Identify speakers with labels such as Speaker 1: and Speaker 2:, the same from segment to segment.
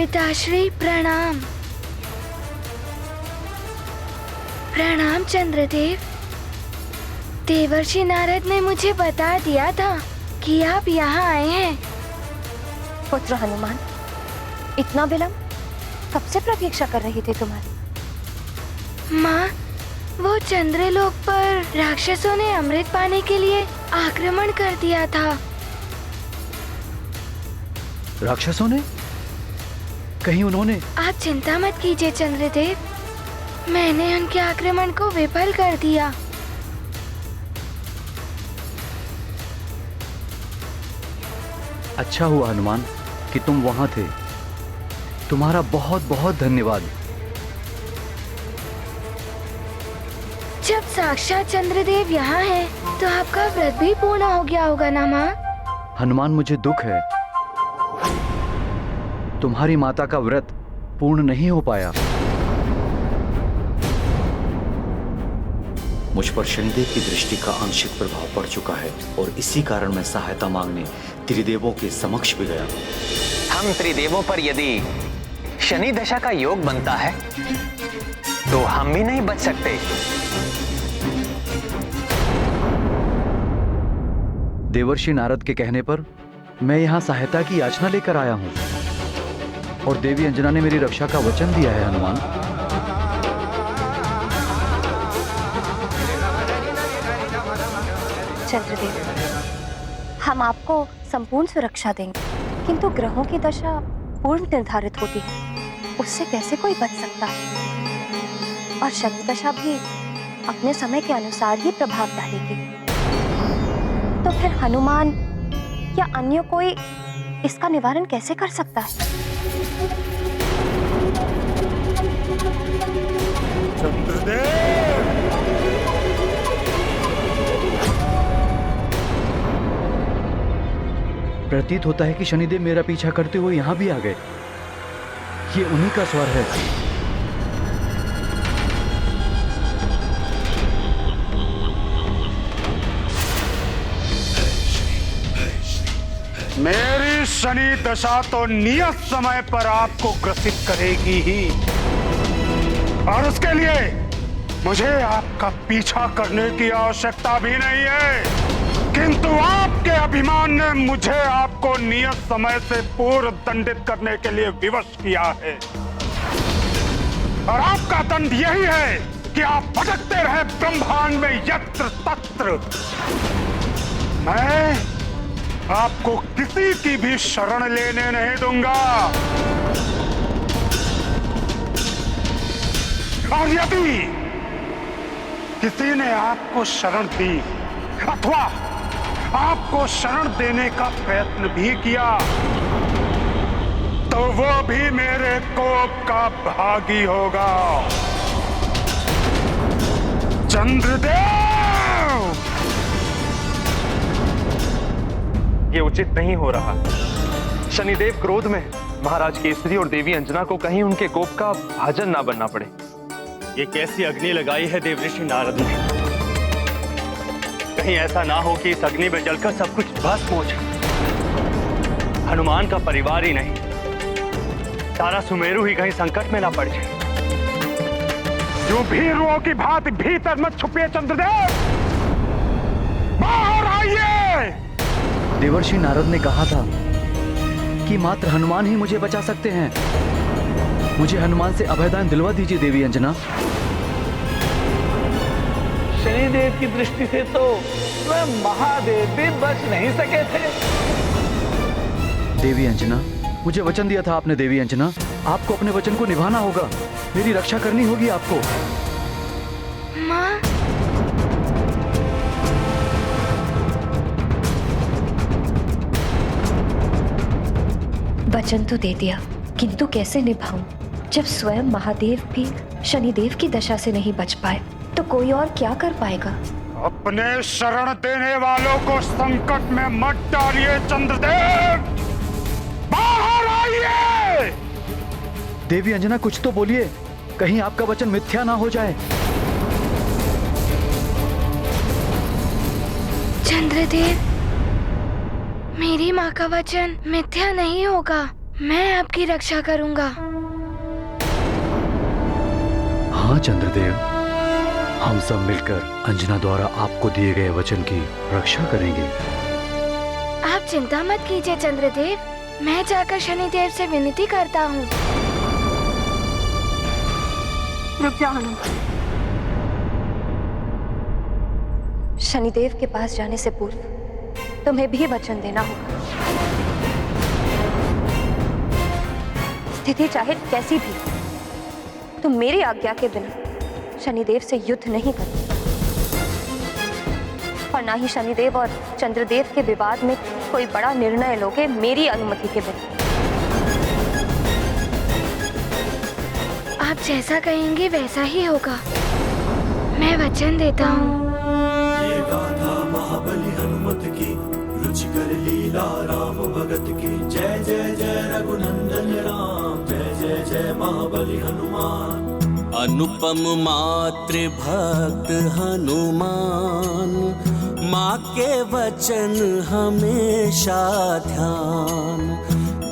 Speaker 1: पिताश्री प्रणाम। प्रणाम चंद्रदेव। देवर्षि नारद ने मुझे बता दिया था कि आप यहाँ आए हैं।
Speaker 2: पुत्र हनुमान, इतना विलंब? कब से प्रतीक्षा कर रही थी तुम्हारी।
Speaker 1: माँ, वो चंद्रलोक पर राक्षसों ने अमृत पाने के लिए आक्रमण कर दिया था।
Speaker 3: राक्षसों ने? कहीं उन्होंने?
Speaker 1: आप चिंता मत कीजिए चंद्रदेव, मैंने उनके आक्रमण को विफल कर दिया।
Speaker 3: अच्छा हुआ हनुमान कि तुम वहां थे। तुम्हारा बहुत बहुत धन्यवाद।
Speaker 1: जब साक्षात चंद्रदेव यहाँ हैं, तो आपका व्रत भी पूर्ण हो गया होगा ना माँ?
Speaker 3: हनुमान, मुझे दुख है, तुम्हारी माता का व्रत पूर्ण नहीं हो पाया।
Speaker 4: मुझ पर शनिदेव की दृष्टि का आंशिक प्रभाव पड़ चुका है और इसी कारण मैं सहायता मांगने त्रिदेवों के समक्ष भी गया।
Speaker 5: हम त्रिदेवों पर यदि शनि दशा का योग बनता है तो हम भी नहीं बच सकते।
Speaker 3: देवर्षि नारद के कहने पर मैं यहाँ सहायता की याचना लेकर आया हूँ और देवी अंजना ने मेरी रक्षा का वचन दिया है हनुमान।
Speaker 2: चंद्रदेव, हम आपको संपूर्ण सुरक्षा देंगे, किंतु ग्रहों की दशा पूर्व निर्धारित होती है, उससे कैसे कोई बच सकता है। और शनि दशा भी अपने समय के अनुसार ही प्रभाव डालेगी। तो फिर हनुमान या अन्य कोई इसका निवारण कैसे कर सकता है?
Speaker 3: प्रतीत होता है कि शनिदेव मेरा पीछा करते हुए यहाँ भी आ गए। ये उन्हीं का स्वर है।
Speaker 6: मेरी शनि दशा तो नियत समय पर आपको ग्रसित करेगी ही, और उसके लिए मुझे आपका पीछा करने की आवश्यकता भी नहीं है। किंतु आपके अभिमान ने मुझे आपको नियत समय से पूर्व दंडित करने के लिए विवश किया है, और आपका दंड यही है कि आप भटकते रहे ब्रह्मांड में यत्र तत्र। मैं आपको किसी की भी शरण लेने नहीं दूंगा, और यदि किसी ने आपको शरण दी अथवा आपको शरण देने का प्रयत्न भी किया तो वो भी मेरे कोप का भागी होगा। चंद्रदेव,
Speaker 5: ये उचित नहीं हो रहा। शनिदेव क्रोध में महाराज केसरी और देवी अंजना को कहीं उनके कोप का भाजन ना बनना पड़े।
Speaker 7: ये कैसी अग्नि लगाई है देवऋषि नारद ने? कहीं ऐसा ना हो कि इस अग्नि में जलकर सब कुछ भस्म हो जाए। हनुमान का परिवार ही नहीं, सारा सुमेरु ही कहीं संकट में ना पड़ जाए।
Speaker 6: जो भीरुओं की भांति भीतर मत छुपिए चंद्रदेव, बाहर आइए।
Speaker 3: देवर्षि नारद ने कहा था कि मात्र हनुमान ही मुझे बचा सकते हैं। मुझे हनुमान से अभयदान दिलवा दीजिए देवी अंजना।
Speaker 8: शनिदेव की दृष्टि से तो स्वयं महादेव भी बच नहीं सके थे।
Speaker 3: देवी अंजना, मुझे वचन दिया था आपने। देवी अंजना, आपको अपने वचन को निभाना होगा, मेरी रक्षा करनी होगी आपको।
Speaker 1: माँ,
Speaker 2: वचन तो दे दिया, किंतु कैसे निभाऊं जब स्वयं महादेव भी शनिदेव की दशा से नहीं बच पाए, तो कोई और क्या कर पाएगा?
Speaker 6: अपने शरण देने वालों को संकट में मत डालिए चंद्रदेव, बाहर आइए।
Speaker 3: देवी अंजना, कुछ तो बोलिए, कहीं आपका वचन मिथ्या ना हो जाए।
Speaker 1: चंद्रदेव, मेरी माँ का वचन मिथ्या नहीं होगा। मैं आपकी रक्षा करूंगा।
Speaker 3: हाँ चंद्रदेव, हम सब मिलकर अंजना द्वारा आपको दिए गए वचन की रक्षा करेंगे।
Speaker 1: आप चिंता मत कीजिए चंद्रदेव, मैं जाकर शनिदेव से विनती करता हूँ।
Speaker 2: रुक जाओ हनुमान। शनिदेव के पास जाने से पूर्व तुम्हें भी वचन देना होगा। स्थिति चाहे कैसी भी, तुम मेरी आज्ञा के बिना शनिदेव से युद्ध नहीं करोगे और ना ही शनिदेव और चंद्रदेव के विवाद में कोई बड़ा निर्णय लोगे मेरी अनुमति के बिना।
Speaker 1: आप जैसा कहेंगे वैसा ही होगा, मैं वचन देता हूँ।
Speaker 9: ये गाथा महाबली हनुमत की, रुचिकर लीला राम भगत की। जय जय जय रघुनंदन राम, जय जय जय महाबली हनुमान। अनुपम मातृ भक्त हनुमान, माँ के वचन हमेशा ध्यान।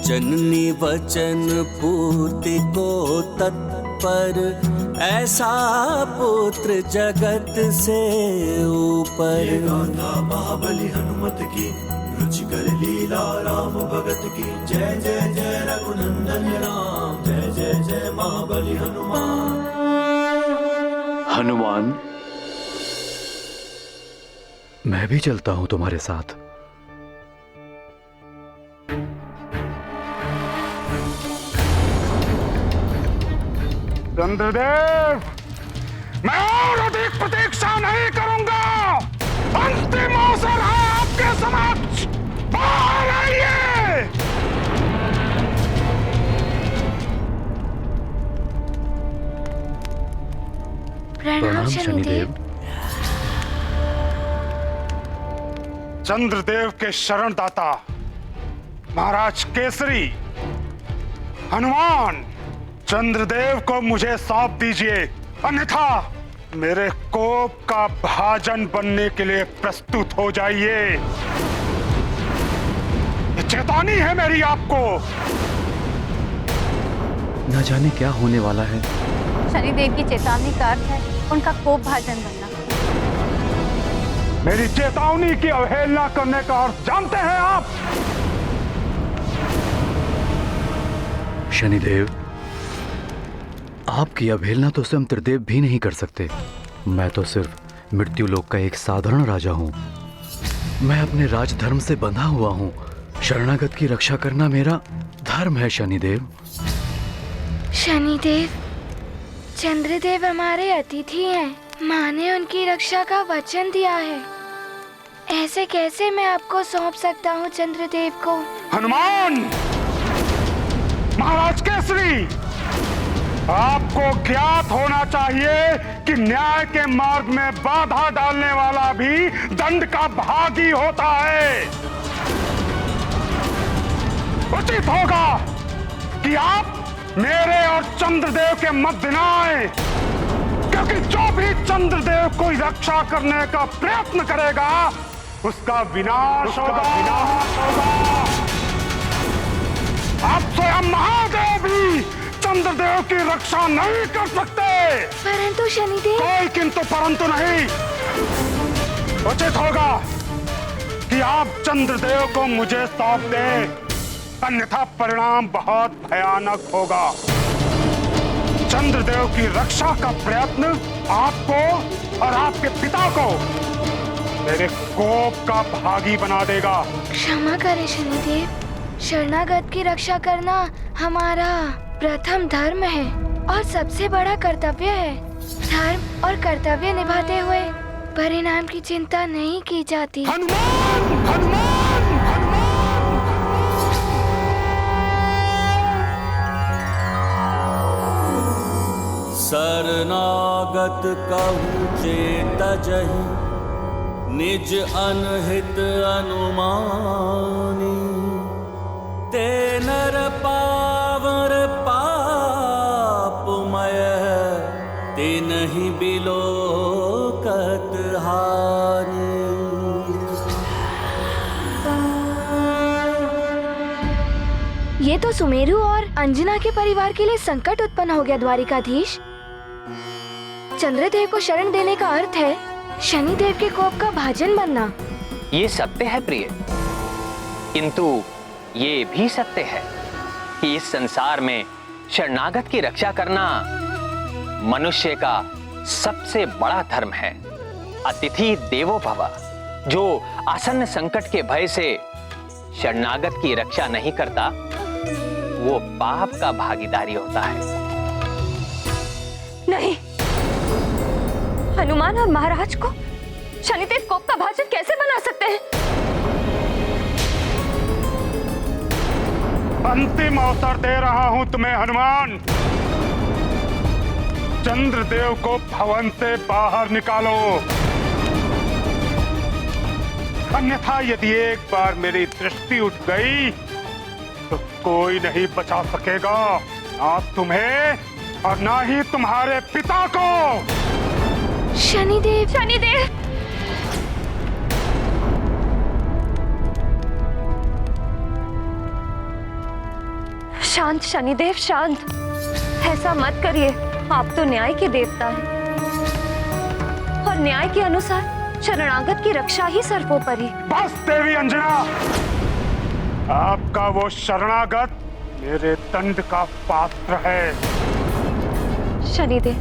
Speaker 9: जननी वचन पूर्ति को तत्पर, ऐसा पुत्र जगत से ऊपर। ये गाथा महाबली हनुमत की, रुचिकर लीला राम भगत की। जय जय जय रघुनंदन राम, जय जय जय महाबली हनुमान।
Speaker 3: हनुमान, मैं भी चलता हूं तुम्हारे साथ।
Speaker 6: चंद्रदेव, मैं और अधिक प्रतीक्षा नहीं करूंगा। अंतिम अवसर है आपके समक्ष, बाहर आइए।
Speaker 1: प्रणाम शनिदेव।
Speaker 6: चंद्रदेव के शरणदाता महाराज केसरी हनुमान, चंद्रदेव को मुझे सौंप दीजिए, अन्यथा मेरे कोप का भाजन बनने के लिए प्रस्तुत हो जाइए। ये चेतावनी है मेरी आपको।
Speaker 3: न जाने क्या होने वाला है।
Speaker 2: शनिदेव की चेतावनी का अर्थ है उनका कोप भाजन बनना।
Speaker 6: मेरी चेतावनी की अवहेलना करने का अर्थ जानते हैं आप?
Speaker 3: शनिदेव, आपकी अवहेलना तो स्वयं त्रिदेव भी नहीं कर सकते। मैं तो सिर्फ मृत्युलोक का एक साधारण राजा हूँ। मैं अपने राजधर्म से बंधा हुआ हूँ। शरणागत की रक्षा करना मेरा धर्म है शनिदेव।
Speaker 1: शनिदेव, चंद्रदेव हमारे अतिथि हैं। माँ ने उनकी रक्षा का वचन दिया है, ऐसे कैसे मैं आपको सौंप सकता हूँ चंद्रदेव को?
Speaker 6: हनुमान, महाराज केसरी, आपको ज्ञात होना चाहिए कि न्याय के मार्ग में बाधा डालने वाला भी दंड का भागी होता है। उचित होगा कि आप मेरे और चंद्रदेव के मध्य न आए, क्योंकि जो भी चंद्रदेव को रक्षा करने का प्रयत्न करेगा उसका विनाश होगा। आप स्वयं महादेव भी चंद्रदेव की रक्षा नहीं कर सकते।
Speaker 1: परंतु शनिदेव।
Speaker 6: कोई किंतु परंतु नहीं। उचित होगा कि आप चंद्रदेव को मुझे सौंप दें, अन्यथा परिणाम बहुत भयानक होगा। चंद्रदेव की रक्षा का प्रयत्न आपको और आपके पिता को मेरे कोप का भागी बना देगा।
Speaker 1: क्षमा करें शनिदेव, शरणागत की रक्षा करना हमारा प्रथम धर्म है और सबसे बड़ा कर्तव्य है। धर्म और कर्तव्य निभाते हुए परिणाम की चिंता नहीं की जाती।
Speaker 6: हनुमान, हनुमान,
Speaker 9: शरणागत कहूँ चेतजहि, निज अनहित अनुमानी। ते नर पावर पापमय, ते नहीं बिलोकत हानि।
Speaker 2: ये
Speaker 1: ये तो सुमेरु और अंजना के परिवार के लिए संकट उत्पन्न हो गया द्वारिकाधीश। चंद्रदेव को शरण देने का अर्थ है शनिदेव के कोप का भाजन बनना।
Speaker 10: ये सत्य है प्रिय, किंतु ये भी सत्य है कि इस संसार में शरणागत की रक्षा करना मनुष्य का सबसे बड़ा धर्म है। अतिथि देवो भव। जो आसन्न संकट के भय से शरणागत की रक्षा नहीं करता वो पाप का भागीदारी होता है।
Speaker 2: नहीं, हनुमान और महाराज को शनिदेव कोप का भाजन कैसे बना सकते हैं?
Speaker 6: अंतिम अवसर दे रहा हूं तुम्हें हनुमान। चंद्रदेव को भवन से बाहर निकालो, अन्यथा यदि एक बार मेरी दृष्टि उठ गई तो कोई नहीं बचा सकेगा, ना तुम्हें और ना ही तुम्हारे पिता को।
Speaker 1: शनिदेव,
Speaker 2: शनिदेव! शांत शनिदेव, शांत। ऐसा मत करिए, आप तो न्याय के देवता हैं और न्याय के अनुसार शरणागत की रक्षा ही सर्वोपरि।
Speaker 6: बस देवी अंजना, आपका वो शरणागत मेरे दंड का पात्र है।
Speaker 2: शनिदेव,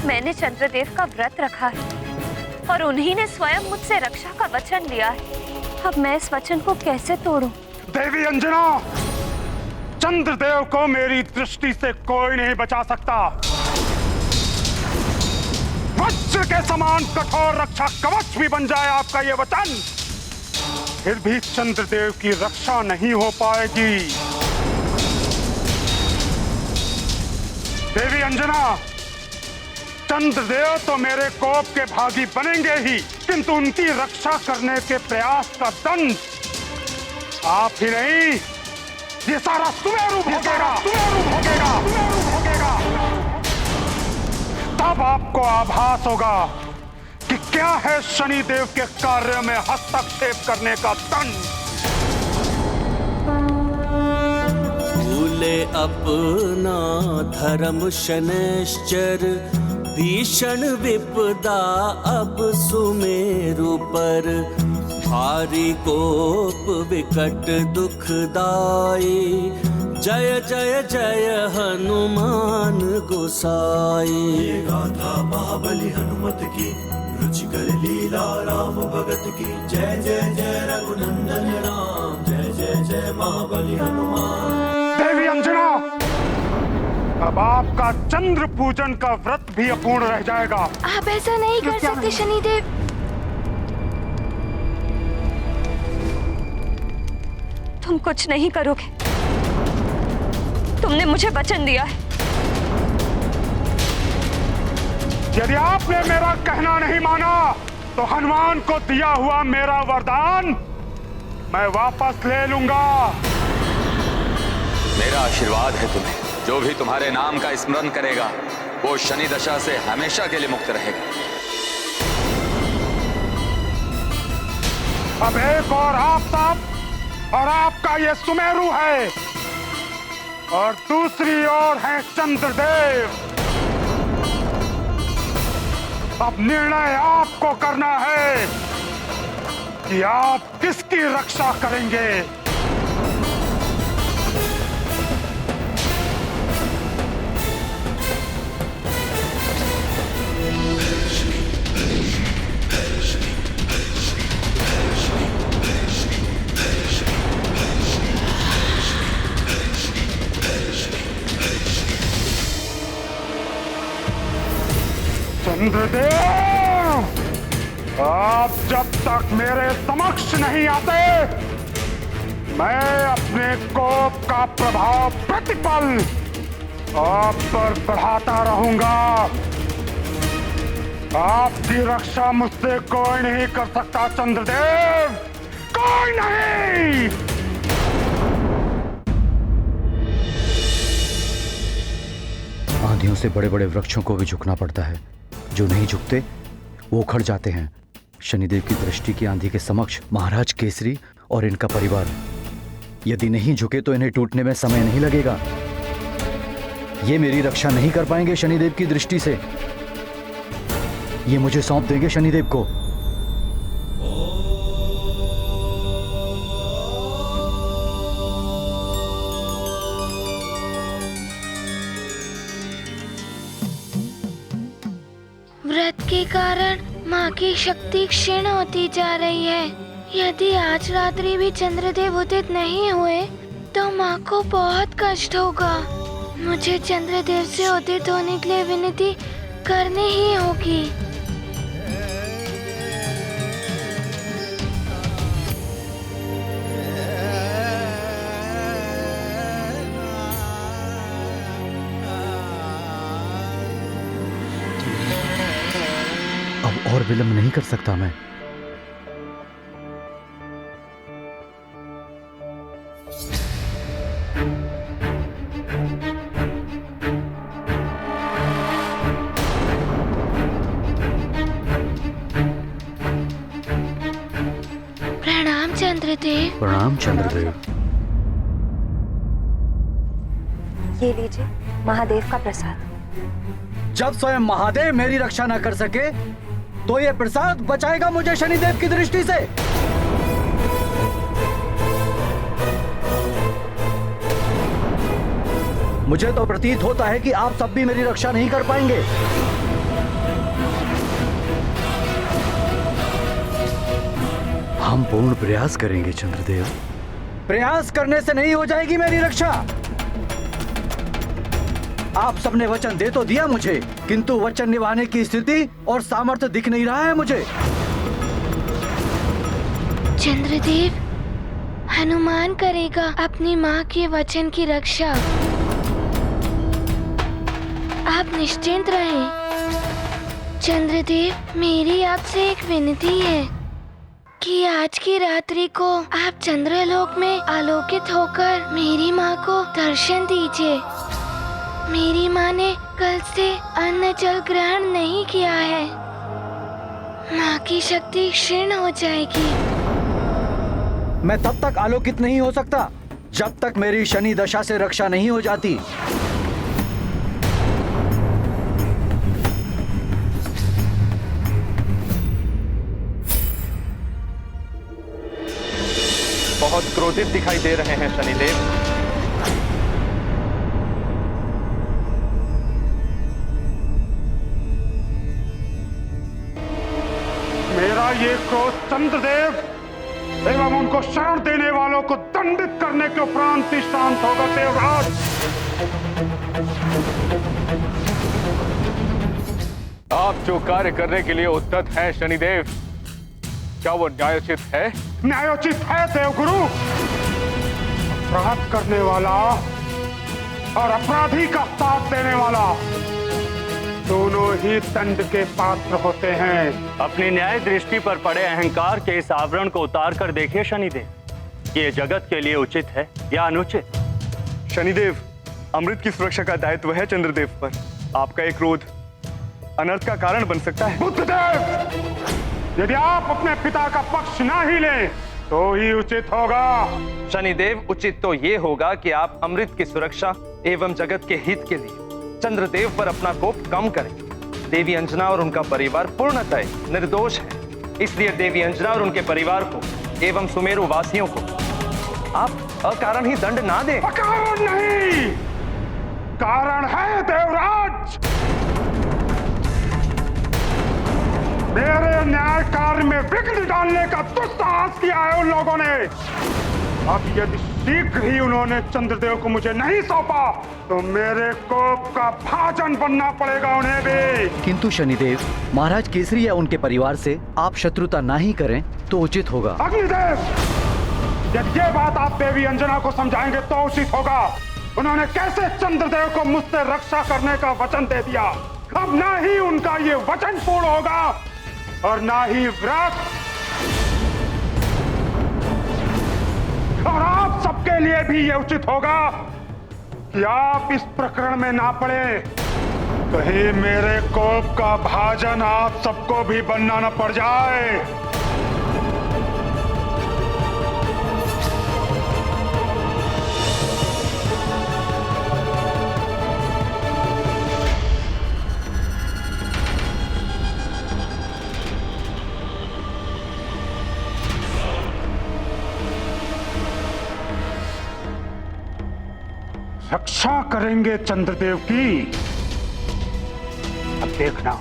Speaker 2: मैंने चंद्रदेव का व्रत रखा है और उन्हीं ने स्वयं मुझसे रक्षा का वचन लिया है। अब मैं इस वचन को कैसे तोड़ूं?
Speaker 6: देवी अंजना, चंद्रदेव को मेरी दृष्टि से कोई नहीं बचा सकता। वज्र के समान कठोर रक्षा कवच भी बन जाए आपका ये वचन, फिर भी चंद्रदेव की रक्षा नहीं हो पाएगी। देवी अंजना, चंद्रदेव तो मेरे कोप के भागी बनेंगे ही, किंतु उनकी रक्षा करने के प्रयास का दंड आप ही नहीं, ये सारा सुमेरु भोगेगा, सुमेरु भोगेगा, सुमेरु भोगेगा। तब आपको आभास होगा कि क्या है शनिदेव के कार्य में हस्तक्षेप करने का दंड।
Speaker 9: भूले अपना धर्म शनैश्चर, भीषण विपदा अब सुमेरु पर। भारी कोप विकट दुखदाई, जय जय जय हनुमान गोसाई। गाथा महाबली हनुमत की, रुचिकर लीला राम भगत की। जय जय जय रघुनंदन राम, जय जय जय महाबली हनुमान।
Speaker 6: देवी अंजना, अब आपका चंद्र पूजन का व्रत भी अपूर्ण रह जाएगा।
Speaker 1: आप ऐसा नहीं कर सकते शनिदेव।
Speaker 2: तुम कुछ नहीं करोगे, तुमने मुझे वचन दिया है।
Speaker 6: यदि आपने मेरा कहना नहीं माना तो हनुमान को दिया हुआ मेरा वरदान मैं वापस ले लूंगा।
Speaker 11: मेरा आशीर्वाद है तुम्हें, जो भी तुम्हारे नाम का स्मरण करेगा वो शनि दशा से हमेशा के लिए मुक्त रहेगा।
Speaker 6: अब एक और आफताब और आपका ये सुमेरु है, और दूसरी ओर है चंद्रदेव। अब निर्णय आपको करना है कि आप किसकी रक्षा करेंगे। चंद्रदेव, आप जब तक मेरे समक्ष नहीं आते मैं अपने कोप का प्रभाव प्रतिपल आप पर बढ़ाता रहूंगा। आपकी रक्षा मुझसे कोई नहीं कर सकता चंद्रदेव, कोई नहीं।
Speaker 3: आंधियों से बड़े बड़े वृक्षों को भी झुकना पड़ता है, जो नहीं झुकते वो उखड़ जाते हैं। शनिदेव की दृष्टि की आंधी के समक्ष महाराज केसरी और इनका परिवार यदि नहीं झुके तो इन्हें टूटने में समय नहीं लगेगा। ये मेरी रक्षा नहीं कर पाएंगे शनिदेव की दृष्टि से। ये मुझे सौंप देंगे शनिदेव को।
Speaker 1: व्रत के कारण माँ की शक्ति क्षीण होती जा रही है। यदि आज रात्रि भी चंद्रदेव उदित नहीं हुए तो माँ को बहुत कष्ट होगा। मुझे चंद्रदेव से उदित होने के लिए विनती करनी ही होगी।
Speaker 3: अब और विलंब नहीं कर सकता मैं।
Speaker 1: प्रणाम चंद्रदेव।
Speaker 3: प्रणाम चंद्रदेव।
Speaker 2: ये लीजिए महादेव का प्रसाद।
Speaker 3: जब स्वयं महादेव मेरी रक्षा न कर सके तो ये प्रसाद बचाएगा मुझे शनिदेव की दृष्टि से। मुझे तो प्रतीत होता है कि आप सब भी मेरी रक्षा नहीं कर पाएंगे। हम पूर्ण प्रयास करेंगे चंद्रदेव। प्रयास करने से नहीं हो जाएगी मेरी रक्षा। आप सबने वचन दे तो दिया मुझे, किंतु वचन निभाने की स्थिति और सामर्थ्य दिख नहीं रहा है मुझे।
Speaker 1: चंद्रदेव, हनुमान करेगा अपनी माँ के वचन की रक्षा। आप निश्चिंत रहें। चंद्रदेव, मेरी आपसे एक विनती है कि आज की रात्रि को आप चंद्रलोक में आलोकित होकर मेरी माँ को दर्शन दीजिए। मेरी माँ ने कल से अन्न जल ग्रहण नहीं किया है। माँ की शक्ति क्षीण हो जाएगी।
Speaker 3: मैं तब तक आलोकित नहीं हो सकता जब तक मेरी शनि दशा से रक्षा नहीं हो जाती।
Speaker 5: बहुत क्रोधित दिखाई दे रहे हैं शनिदेव।
Speaker 6: मेरा ये क्रोध चंद्रदेव एवं उनको शरण देने वालों को दंडित करने के उपरांत ही शांत होगा देवराज।
Speaker 5: आप जो कार्य करने के लिए उद्यत हैं शनिदेव, क्या वो न्यायोचित है?
Speaker 6: न्यायोचित है देवगुरु। अपराध करने वाला और अपराधी का साथ देने वाला दोनों ही दंड के पात्र होते हैं।
Speaker 7: अपनी न्याय दृष्टि पर पड़े अहंकार के इस आवरण को उतार कर देखिए शनिदेव, ये जगत के लिए उचित है या अनुचित?
Speaker 5: शनिदेव, अमृत की सुरक्षा का दायित्व है चंद्रदेव पर। आपका एक क्रोध अनर्थ का कारण बन सकता है।
Speaker 6: बुद्धदेव, यदि आप अपने पिता का पक्ष ना ही लें तो ही उचित होगा।
Speaker 5: शनिदेव, उचित तो ये होगा कि आप अमृत की सुरक्षा एवं जगत के हित के लिए चंद्रदेव पर अपना कोप कम करें। देवी अंजना और उनका परिवार पूर्णतः निर्दोष है, इसलिए देवी अंजना और उनके परिवार को एवं सुमेरु वासियों को आप अकारण ही दंड ना दें।
Speaker 6: अकारण नहीं, कारण है देवराज। मेरे न्याय कार्य में विघ्न डालने का दुस्साहस किया है उन लोगों ने। अब यदि शीघ्र ही उन्होंने चंद्रदेव को मुझे नहीं सौंपा तो मेरे कोप का भाजन बनना पड़ेगा उन्हें भी।
Speaker 3: किंतु शनिदेव, महाराज केसरी या उनके परिवार से आप शत्रुता ना ही करें तो उचित होगा।
Speaker 6: अग्निदेव, यदि ये बात आप देवी अंजना को समझाएंगे तो उचित होगा। उन्होंने कैसे चंद्रदेव को मुझसे रक्षा करने का वचन दे दिया। अब ना ही उनका ये वचन पूर्ण होगा और ना ही व्रत। और आप सबके लिए भी ये उचित होगा कि आप इस प्रकरण में ना पड़े। कहीं मेरे कोप का भाजन आप सबको भी बनना न पड़ जाए। रक्षा करेंगे चंद्रदेव की। अब देखना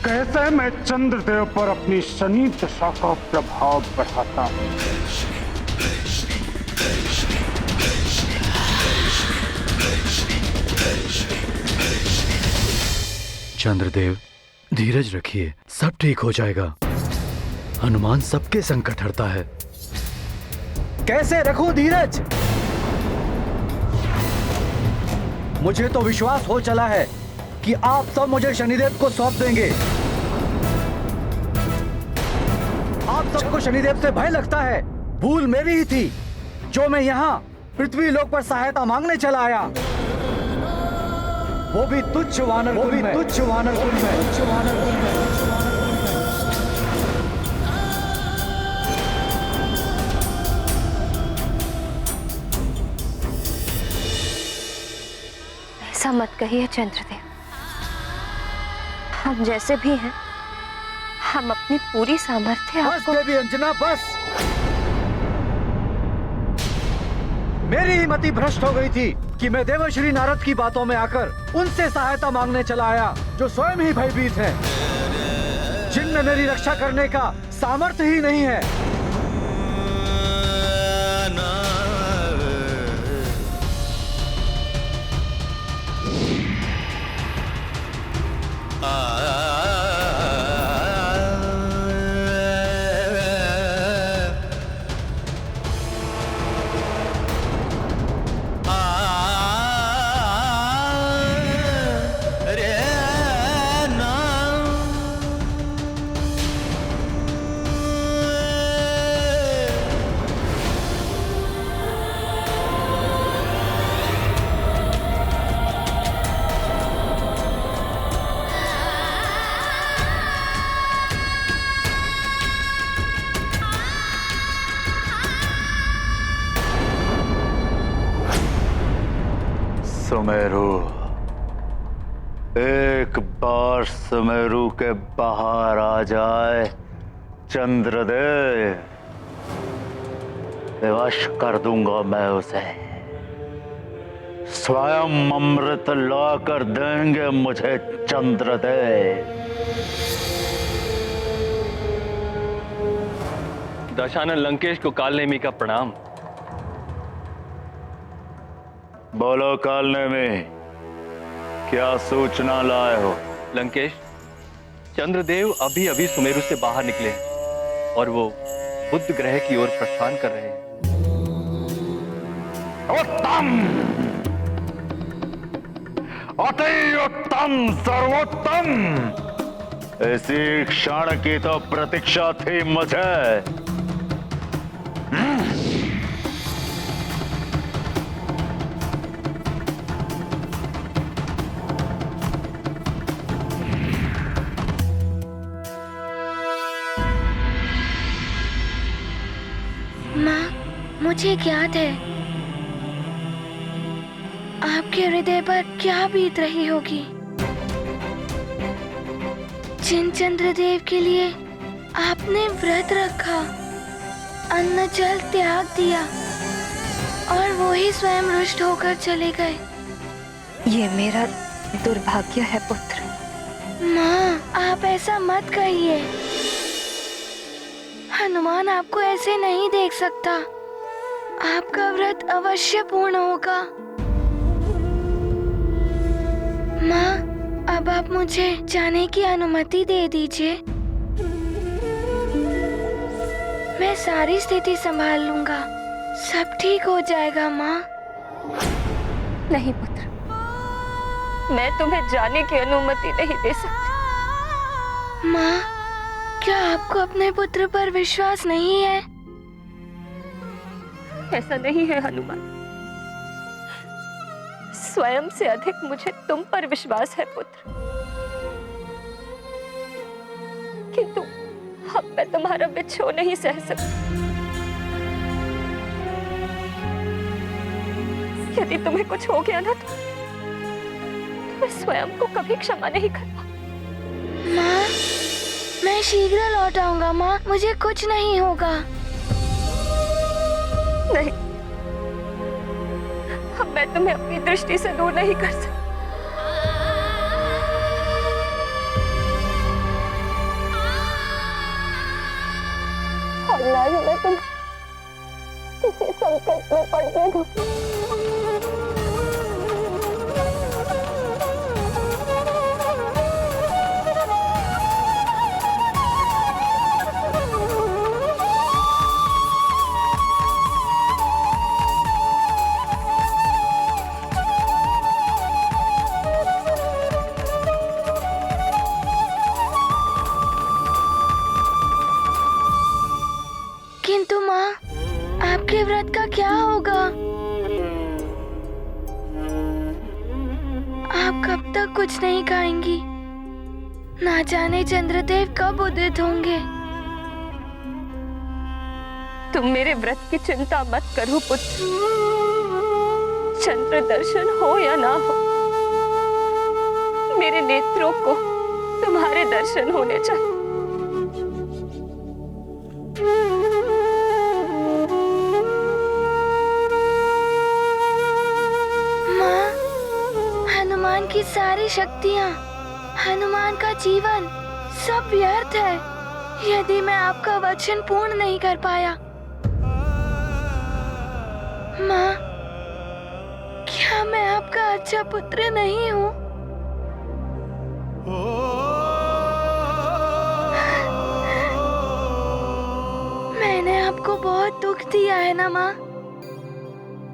Speaker 6: कैसे मैं चंद्रदेव पर अपनी शनि दशा का प्रभाव बढ़ाता हूं।
Speaker 3: चंद्रदेव धीरज रखिए, सब ठीक हो जाएगा। हनुमान सबके संकट हरता है।
Speaker 12: कैसे रखूं धीरज? मुझे तो विश्वास हो चला है कि आप सब मुझे शनिदेव को सौंप देंगे। आप सबको शनिदेव से भय लगता है। भूल मेरी ही थी जो मैं यहाँ पृथ्वी लोक पर सहायता मांगने चला आया, वो भी तुच्छ वानर कुल में।
Speaker 2: ऐसा मत कहिए चंद्रदेव, हम जैसे भी हैं, हम अपनी पूरी सामर्थ्य
Speaker 12: बस
Speaker 2: आपको।
Speaker 12: देवी अंजना बस। मेरी ही मति भ्रष्ट हो गई थी कि मैं देवर्षि नारद की बातों में आकर उनसे सहायता मांगने चला आया जो स्वयं ही भयभीत हैं, जिनमें मेरी रक्षा करने का सामर्थ्य ही नहीं है।
Speaker 6: सुमेरु, एक बार सुमेरु के बाहर आ जाए चंद्रदेव, विवश कर दूंगा मैं उसे। स्वयं अमृत लाकर देंगे मुझे चंद्रदेव।
Speaker 7: दशानन लंकेश को कालनेमी का प्रणाम।
Speaker 6: बोलो कालनेमी, क्या सूचना लाए हो?
Speaker 7: लंकेश, चंद्रदेव अभी अभी सुमेरु से बाहर निकले हैं और वो बुध ग्रह की ओर प्रस्थान कर रहे हैं।
Speaker 6: उत्तम, अति उत्तम, सर्वोत्तम। इसी क्षण की तो प्रतीक्षा थी मुझे।
Speaker 1: मुझे ज्ञात है आपके हृदय पर क्या बीत रही होगी। जिन चंद्रदेव के लिए आपने व्रत रखा, अन्न जल त्याग दिया और वो ही स्वयं रुष्ट होकर चले गए।
Speaker 2: ये मेरा दुर्भाग्य है पुत्र।
Speaker 1: माँ, आप ऐसा मत कहिए। हनुमान आपको ऐसे नहीं देख सकता। आपका व्रत अवश्य पूर्ण होगा। माँ, अब आप मुझे जाने की अनुमति दे दीजिए। मैं सारी स्थिति संभाल लूंगा। सब ठीक हो जाएगा माँ।
Speaker 2: नहीं पुत्र, मैं तुम्हें जाने की अनुमति नहीं दे सकती।
Speaker 1: माँ, क्या आपको अपने पुत्र पर विश्वास नहीं है?
Speaker 2: ऐसा नहीं है हनुमान, स्वयं से अधिक मुझे तुम पर विश्वास है पुत्र। किंतु अब मैं तुम्हारा बिछो नहीं सह सकती। यदि तुम्हें कुछ हो गया ना तो मैं स्वयं को कभी क्षमा नहीं कर पाऊंगी।
Speaker 1: माँ, मैं शीघ्र लौट आऊंगा माँ, मुझे कुछ नहीं होगा।
Speaker 2: नहीं, अब मैं तुम्हें अपनी दृष्टि से दूर नहीं कर सकती। और ना ही मैं तुम्हें किसी संकट में पड़ने दूंगी।
Speaker 1: किंतु माँ, आपके व्रत का क्या होगा? आप कब तक कुछ नहीं खाएंगी? ना जाने चंद्रदेव कब उदित होंगे।
Speaker 2: तुम मेरे व्रत की चिंता मत करो पुत्र। चंद्र दर्शन हो या ना हो, मेरे नेत्रों को तुम्हारे दर्शन होने चाहिए।
Speaker 1: हनुमान की सारी शक्तियाँ, हनुमान का जीवन सब व्यर्थ है यदि मैं आपका वचन पूर्ण नहीं कर पाया। माँ, क्या मैं आपका अच्छा पुत्र नहीं हूँ? मैंने आपको बहुत दुख दिया है ना माँ।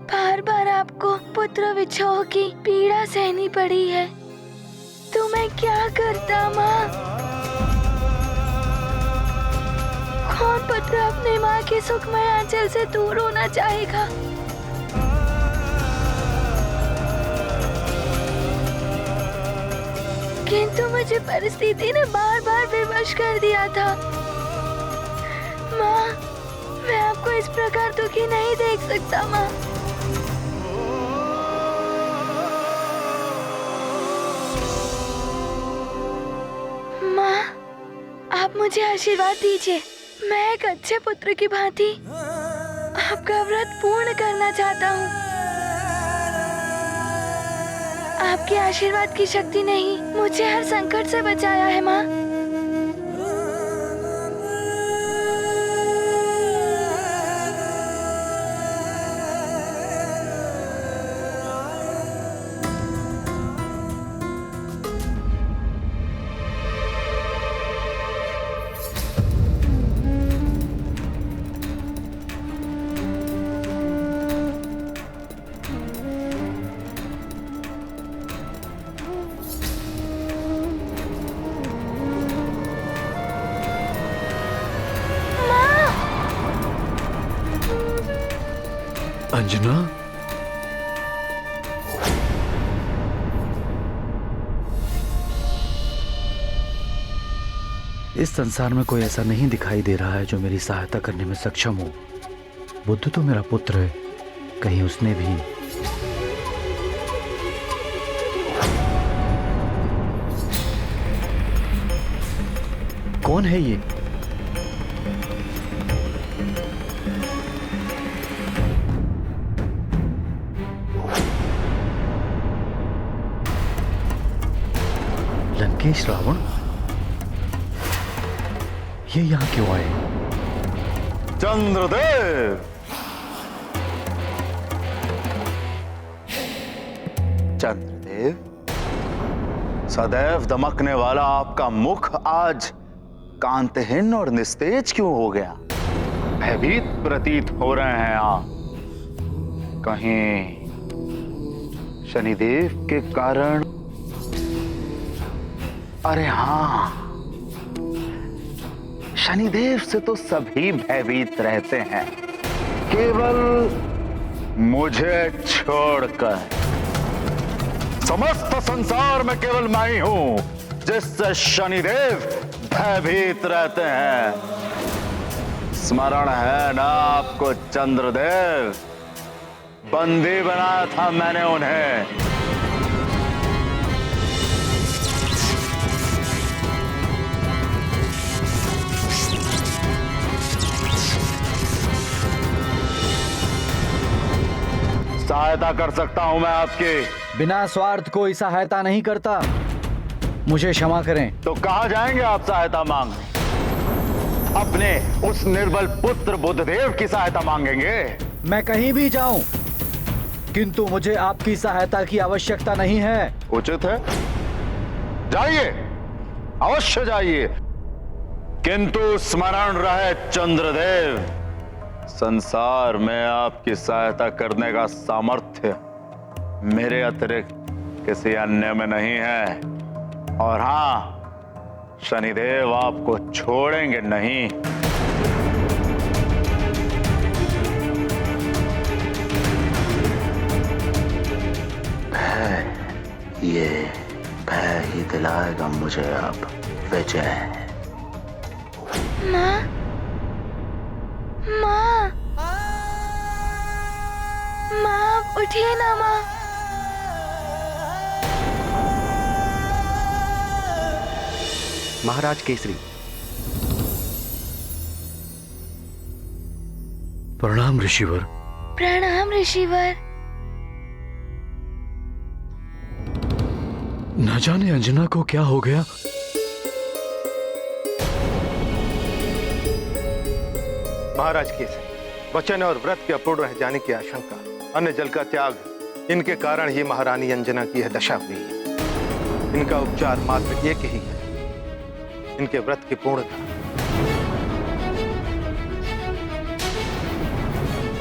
Speaker 1: बार बार आपको पुत्र विछोह की पीड़ा सहनी पड़ी है, तो मैं क्या करता माँ? कौन पुत्र अपने माँ के सुखमय आंचल से दूर होना चाहेगा? किंतु मुझे परिस्थिति ने बार बार विवश कर दिया था। माँ, मैं आपको इस प्रकार दुखी नहीं देख सकता माँ। माँ, आप मुझे आशीर्वाद दीजिए। मैं एक अच्छे पुत्र की भांति आपका व्रत पूर्ण करना चाहता हूँ। आपके आशीर्वाद की शक्ति ने ही मुझे हर संकट से बचाया है माँ।
Speaker 3: अंजना, इस संसार में कोई ऐसा नहीं दिखाई दे रहा है जो मेरी सहायता करने में सक्षम हो। बुद्ध तो मेरा पुत्र है, कहीं उसने भी कौन है ये? लंकेश रावण, ये यहां क्यों आए?
Speaker 6: चंद्रदेव, चंद्रदेव, सदैव दमकने वाला आपका मुख आज कांतहीन और निस्तेज क्यों हो गया? भयभीत प्रतीत हो रहे हैं आप। कहीं शनिदेव के कारण? अरे हाँ, शनिदेव से तो सभी भयभीत रहते हैं, केवल मुझे छोड़कर। समस्त संसार में केवल मैं ही हूं जिससे शनिदेव भयभीत रहते हैं। स्मरण है ना आपको चंद्रदेव? बंदी बनाया था मैंने उन्हें। शायद सहायता कर सकता हूं मैं आपकी?
Speaker 12: बिना स्वार्थ कोई सहायता नहीं करता। मुझे क्षमा करें।
Speaker 6: तो कहां जाएंगे आप सहायता मांगने? अपने उस निर्बल पुत्र बुद्धदेव की सहायता मांगेंगे?
Speaker 12: मैं कहीं भी जाऊं, किंतु मुझे आपकी सहायता की आवश्यकता नहीं है।
Speaker 6: उचित है, जाइए, अवश्य जाइए, किंतु स्मरण रहे चंद्रदेव, संसार में आपकी सहायता करने का सामर्थ्य मेरे अतिरिक्त किसी अन्य में नहीं है। और हां, शनिदेव आपको छोड़ेंगे नहीं।
Speaker 4: ये भय ही दिलाएगा मुझे अब विजय।
Speaker 1: माँ, माँ, माँ, उठिए ना माँ।
Speaker 13: महाराज केसरी।
Speaker 3: प्रणाम ऋषिवर।
Speaker 1: प्रणाम ऋषिवर।
Speaker 3: न जाने अंजना को क्या हो गया।
Speaker 14: महाराज केसरी, वचन और व्रत के अपूर्ण रह जाने की आशंका, अन्न जल का त्याग, इनके कारण ही महारानी अंजना की यह दशा हुई है। इनका उपचार मात्र एक ही है, इनके व्रत की पूर्णता।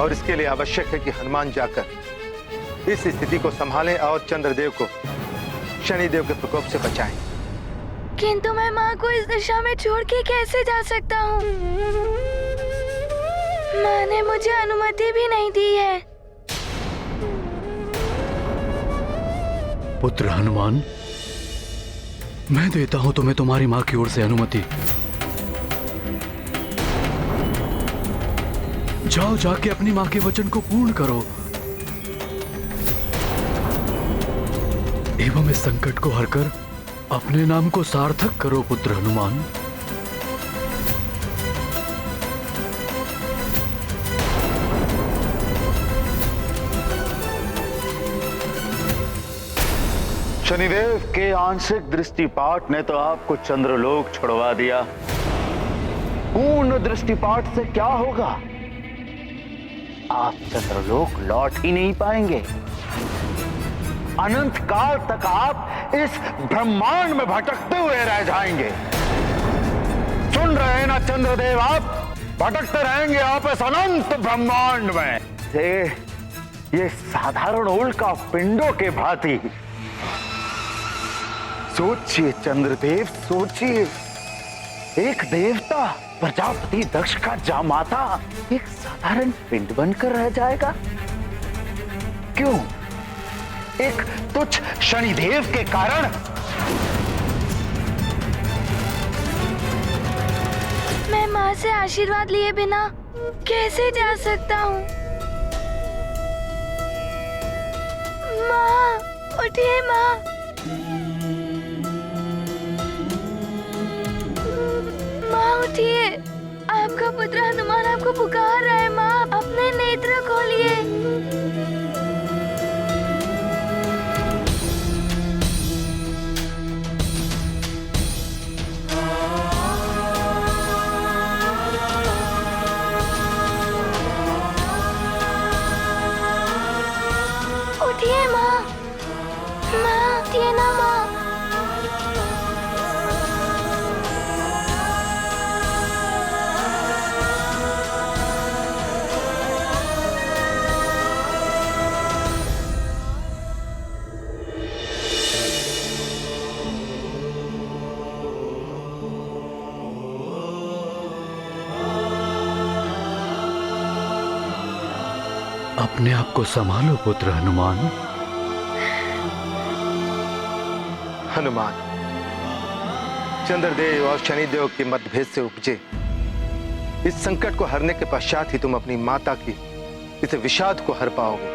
Speaker 14: और इसके लिए आवश्यक है कि हनुमान जाकर इस स्थिति को संभालें और चंद्रदेव को शनिदेव के प्रकोप से बचाएं।
Speaker 1: किंतु मैं माँ को इस दिशा में छोड़ के कैसे जा सकता हूँ? माँ ने मुझे अनुमति भी नहीं दी है।
Speaker 3: पुत्र हनुमान, मैं देता हूं तुम्हें तुम्हारी मां की ओर से अनुमति। जाओ, जाके अपनी मां के वचन को पूर्ण करो एवं इस संकट को हरकर अपने नाम को सार्थक करो पुत्र हनुमान।
Speaker 6: शनिदेव के आंशिक दृष्टिपात ने तो आपको चंद्रलोक छुड़वा दिया। पूर्ण दृष्टिपात से क्या होगा? आप चंद्रलोक लौट ही नहीं पाएंगे। अनंत काल तक आप इस ब्रह्मांड में भटकते हुए रह जाएंगे। सुन रहे हैं ना चंद्रदेव, आप भटकते रहेंगे आप इस अनंत ब्रह्मांड में। ये साधारण उल्का पिंडों के भांति। सोचिए चंद्रदेव, सोचिए, एक देवता प्रजापति दक्ष का जामाता एक साधारण पिंड बनकर रह जाएगा। क्यों? एक तुच्छ शनिदेव के कारण।
Speaker 1: मैं माँ से आशीर्वाद लिए बिना कैसे जा सकता हूँ? माँ, उठिए माँ। माँ उठिए, आपका पुत्र हनुमान आपको पुकार रहा है। माँ, अपने नेत्र खोलिए। उठिए माँ, माँ उठिए ना माँ।
Speaker 3: अपने आप को संभालो पुत्र हनुमान।
Speaker 14: हनुमान, चंद्रदेव और शनिदेव के मतभेद से उपजे इस संकट को हरने के पश्चात ही तुम अपनी माता की इस विषाद को हर पाओगे।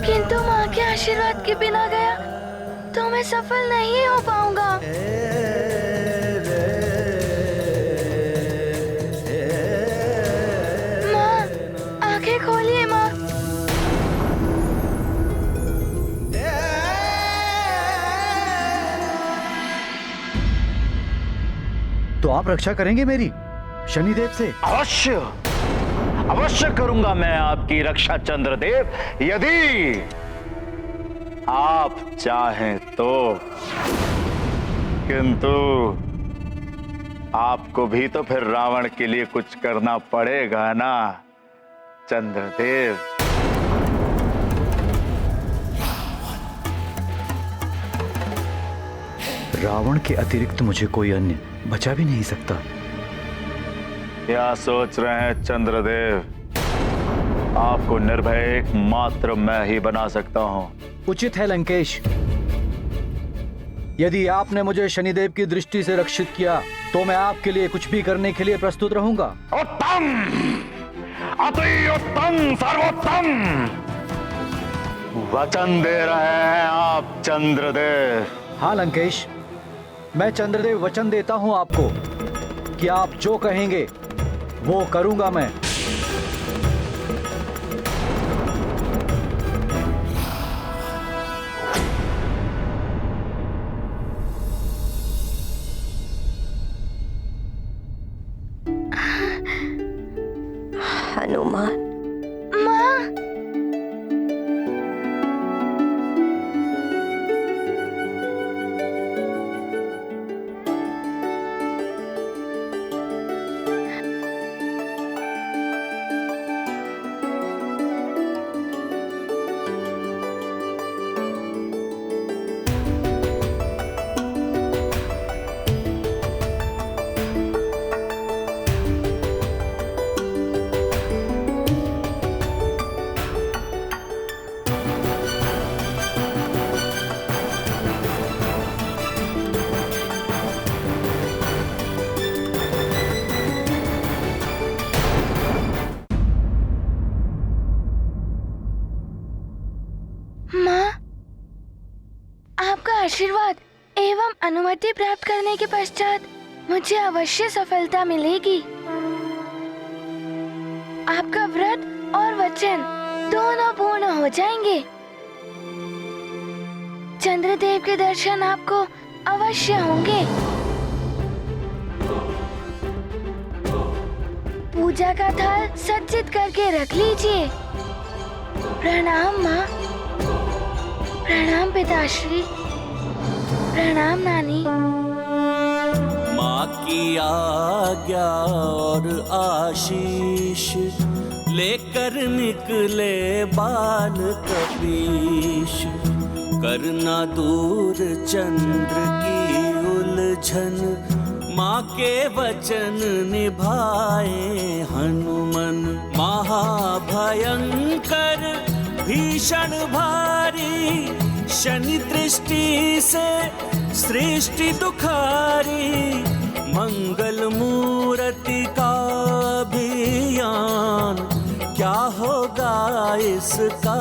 Speaker 1: किंतु माँ के आशीर्वाद के बिना गया तो मैं सफल नहीं हो पाऊंगा।
Speaker 3: तो आप रक्षा करेंगे मेरी शनिदेव से?
Speaker 7: अवश्य अवश्य करूंगा मैं आपकी रक्षा चंद्रदेव, यदि आप चाहें तो। किंतु आपको भी तो फिर रावण के लिए कुछ करना पड़ेगा ना चंद्रदेव।
Speaker 3: रावण के अतिरिक्त मुझे कोई अन्य बचा भी नहीं सकता।
Speaker 7: क्या सोच रहे हैं चंद्रदेव? आपको निर्भय एकमात्र मैं ही बना सकता हूं।
Speaker 12: उचित है लंकेश। यदि आपने मुझे शनिदेव की दृष्टि से रक्षित किया तो मैं आपके लिए कुछ भी करने के लिए प्रस्तुत रहूंगा।
Speaker 7: उत्तम, अति उत्तम, सर्वोत्तम वचन दे रहे हैं आप चंद्रदेव।
Speaker 12: हाँ लंकेश, मैं चंद्रदेव वचन देता हूं आपको कि आप जो कहेंगे वो करूंगा मैं।
Speaker 2: हनुमान।
Speaker 1: माँ, आपका आशीर्वाद एवं अनुमति प्राप्त करने के पश्चात मुझे अवश्य सफलता मिलेगी। आपका व्रत और वचन दोनों पूर्ण हो जाएंगे। चंद्रदेव के दर्शन आपको अवश्य होंगे। पूजा का थाल सज्जित करके रख लीजिए। प्रणाम माँ। प्रणाम पिताश्री। प्रणाम नानी।
Speaker 9: माँ की आज्ञा और आशीष लेकर निकले बाल कपीश। करना दूर चंद्र की उलझन, माँ के वचन निभाए हनुमान। महाभयंकर भीषण भारी, शनि दृष्टि से सृष्टि दुखारी। मंगल मूर्ति का अभियान, क्या होगा इसका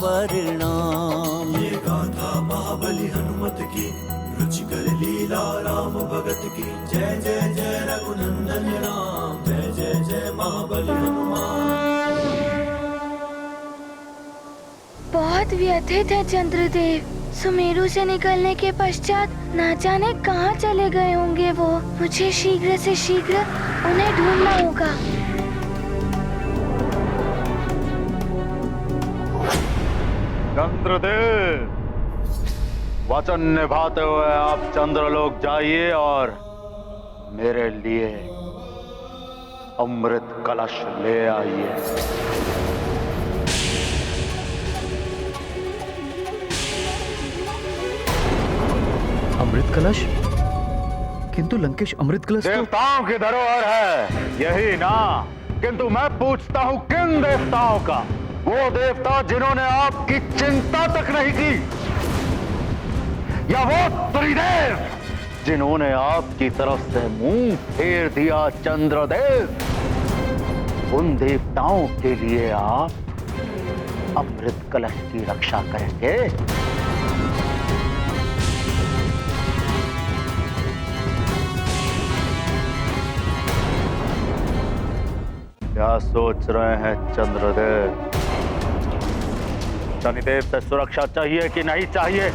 Speaker 9: परिणाम।
Speaker 13: ये गाथा महाबली हनुमत की, रुचिकर लीला राम भगत की। जय जय जय रघुनंदन राम, जय जय जय महाबली हनुमान।
Speaker 1: बहुत व्यथित है चंद्रदेव। सुमेरु से निकलने के पश्चात ना जाने कहाँ चले गए होंगे वो। मुझे शीघ्र से शीघ्र उन्हें ढूंढना होगा।
Speaker 7: चंद्रदेव, वचन निभाते हुए आप चंद्रलोक जाइए और मेरे लिए अमृत कलश ले आइए।
Speaker 3: अमृत कलश? किंतु लंकेश, अमृत कलश
Speaker 7: देवताओं की धरोहर है यही ना, किंतु मैं पूछता हूँ किन देवताओं का? वो देवता जिन्होंने आपकी चिंता तक नहीं की, या वो त्रिदेव जिन्होंने आपकी तरफ से मुंह फेर दिया चंद्रदेव? उन देवताओं के लिए आप अमृत कलश की रक्षा करेंगे? क्या सोच रहे हैं चंद्रदेव? शनिदेव से सुरक्षा चाहिए कि नहीं चाहिए?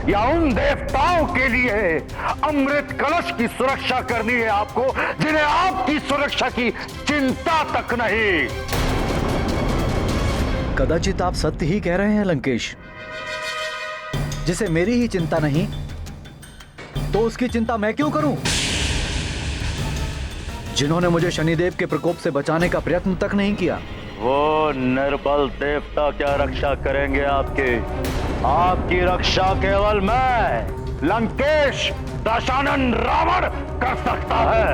Speaker 7: या उन देवताओं के लिए अमृत कलश की सुरक्षा करनी है आपको, जिन्हें आपकी सुरक्षा की चिंता तक नहीं?
Speaker 12: कदाचित आप सत्य ही कह रहे हैं लंकेश। जिसे मेरी ही चिंता नहीं तो उसकी चिंता मैं क्यों करूं? जिन्होंने मुझे शनिदेव के प्रकोप से बचाने का प्रयत्न तक नहीं किया।
Speaker 7: वो निर्बल देवता क्या रक्षा करेंगे आपकी रक्षा केवल मैं, लंकेश दशानन रावण कर सकता है।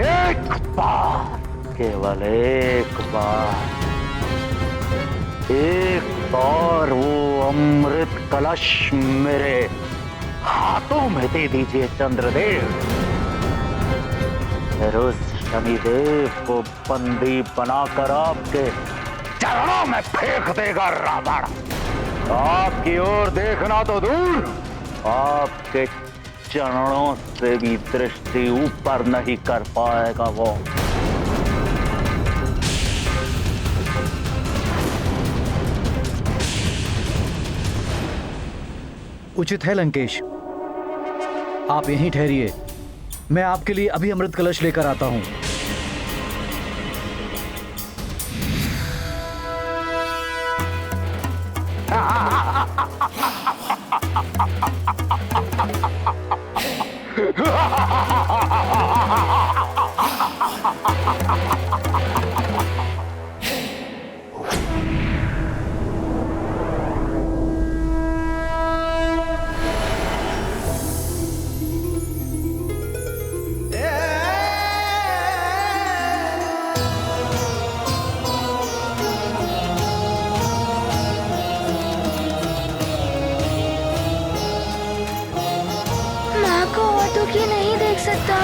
Speaker 7: एक बार, केवल एक बार वो अमृत कलश मेरे हाथों में दे दीजिए चंद्रदेव। फिर उस शनिदेव को बंदी बनाकर आपके चरणों में फेंक देगा रावण। आपकी ओर देखना तो दूर, आपके चरणों से भी दृष्टि ऊपर नहीं कर पाएगा वो।
Speaker 12: उचित है लंकेश, आप यहीं ठहरिए। मैं आपके लिए अभी अमृत कलश लेकर आता हूं।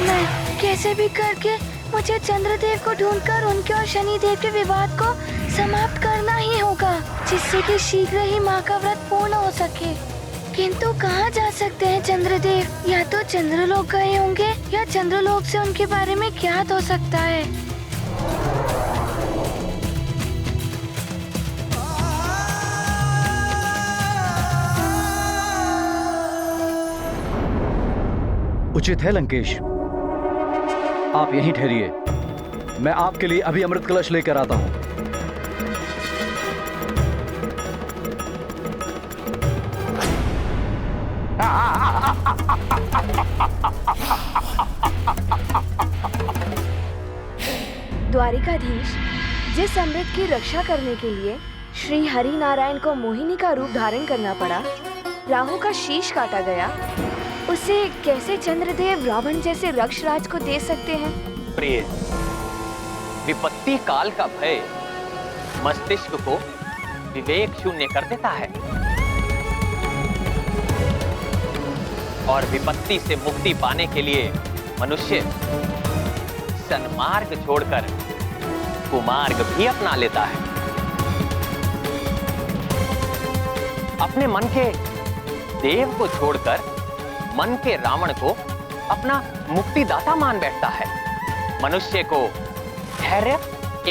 Speaker 1: मैं कैसे भी करके मुझे चंद्रदेव को ढूंढकर उनके और शनिदेव के विवाद को समाप्त करना ही होगा, जिससे कि शीघ्र ही माँ का व्रत पूर्ण हो सके। किंतु कहाँ जा सकते हैं चंद्रदेव? या तो चंद्रलोक गए होंगे या चंद्रलोक से उनके बारे में ज्ञात हो सकता है।
Speaker 12: उचित है लंकेश, आप यहीं ठहरिए। मैं आपके लिए अभी अमृत कलश लेकर आता हूं।
Speaker 1: द्वारिकाधीश, जिस अमृत की रक्षा करने के लिए श्री हरि नारायण को मोहिनी का रूप धारण करना पड़ा, राहु का शीश काटा गया, उसे कैसे चंद्रदेव रावण जैसे रक्षराज को दे सकते हैं?
Speaker 10: प्रिय, विपत्ति काल का भय मस्तिष्क को विवेक शून्य कर देता है और विपत्ति से मुक्ति पाने के लिए मनुष्य सन्मार्ग छोड़कर कुमार्ग भी अपना लेता है। अपने मन के देव को छोड़कर मन के रावण को अपना मुक्तिदाता मान बैठता है। मनुष्य को धैर्य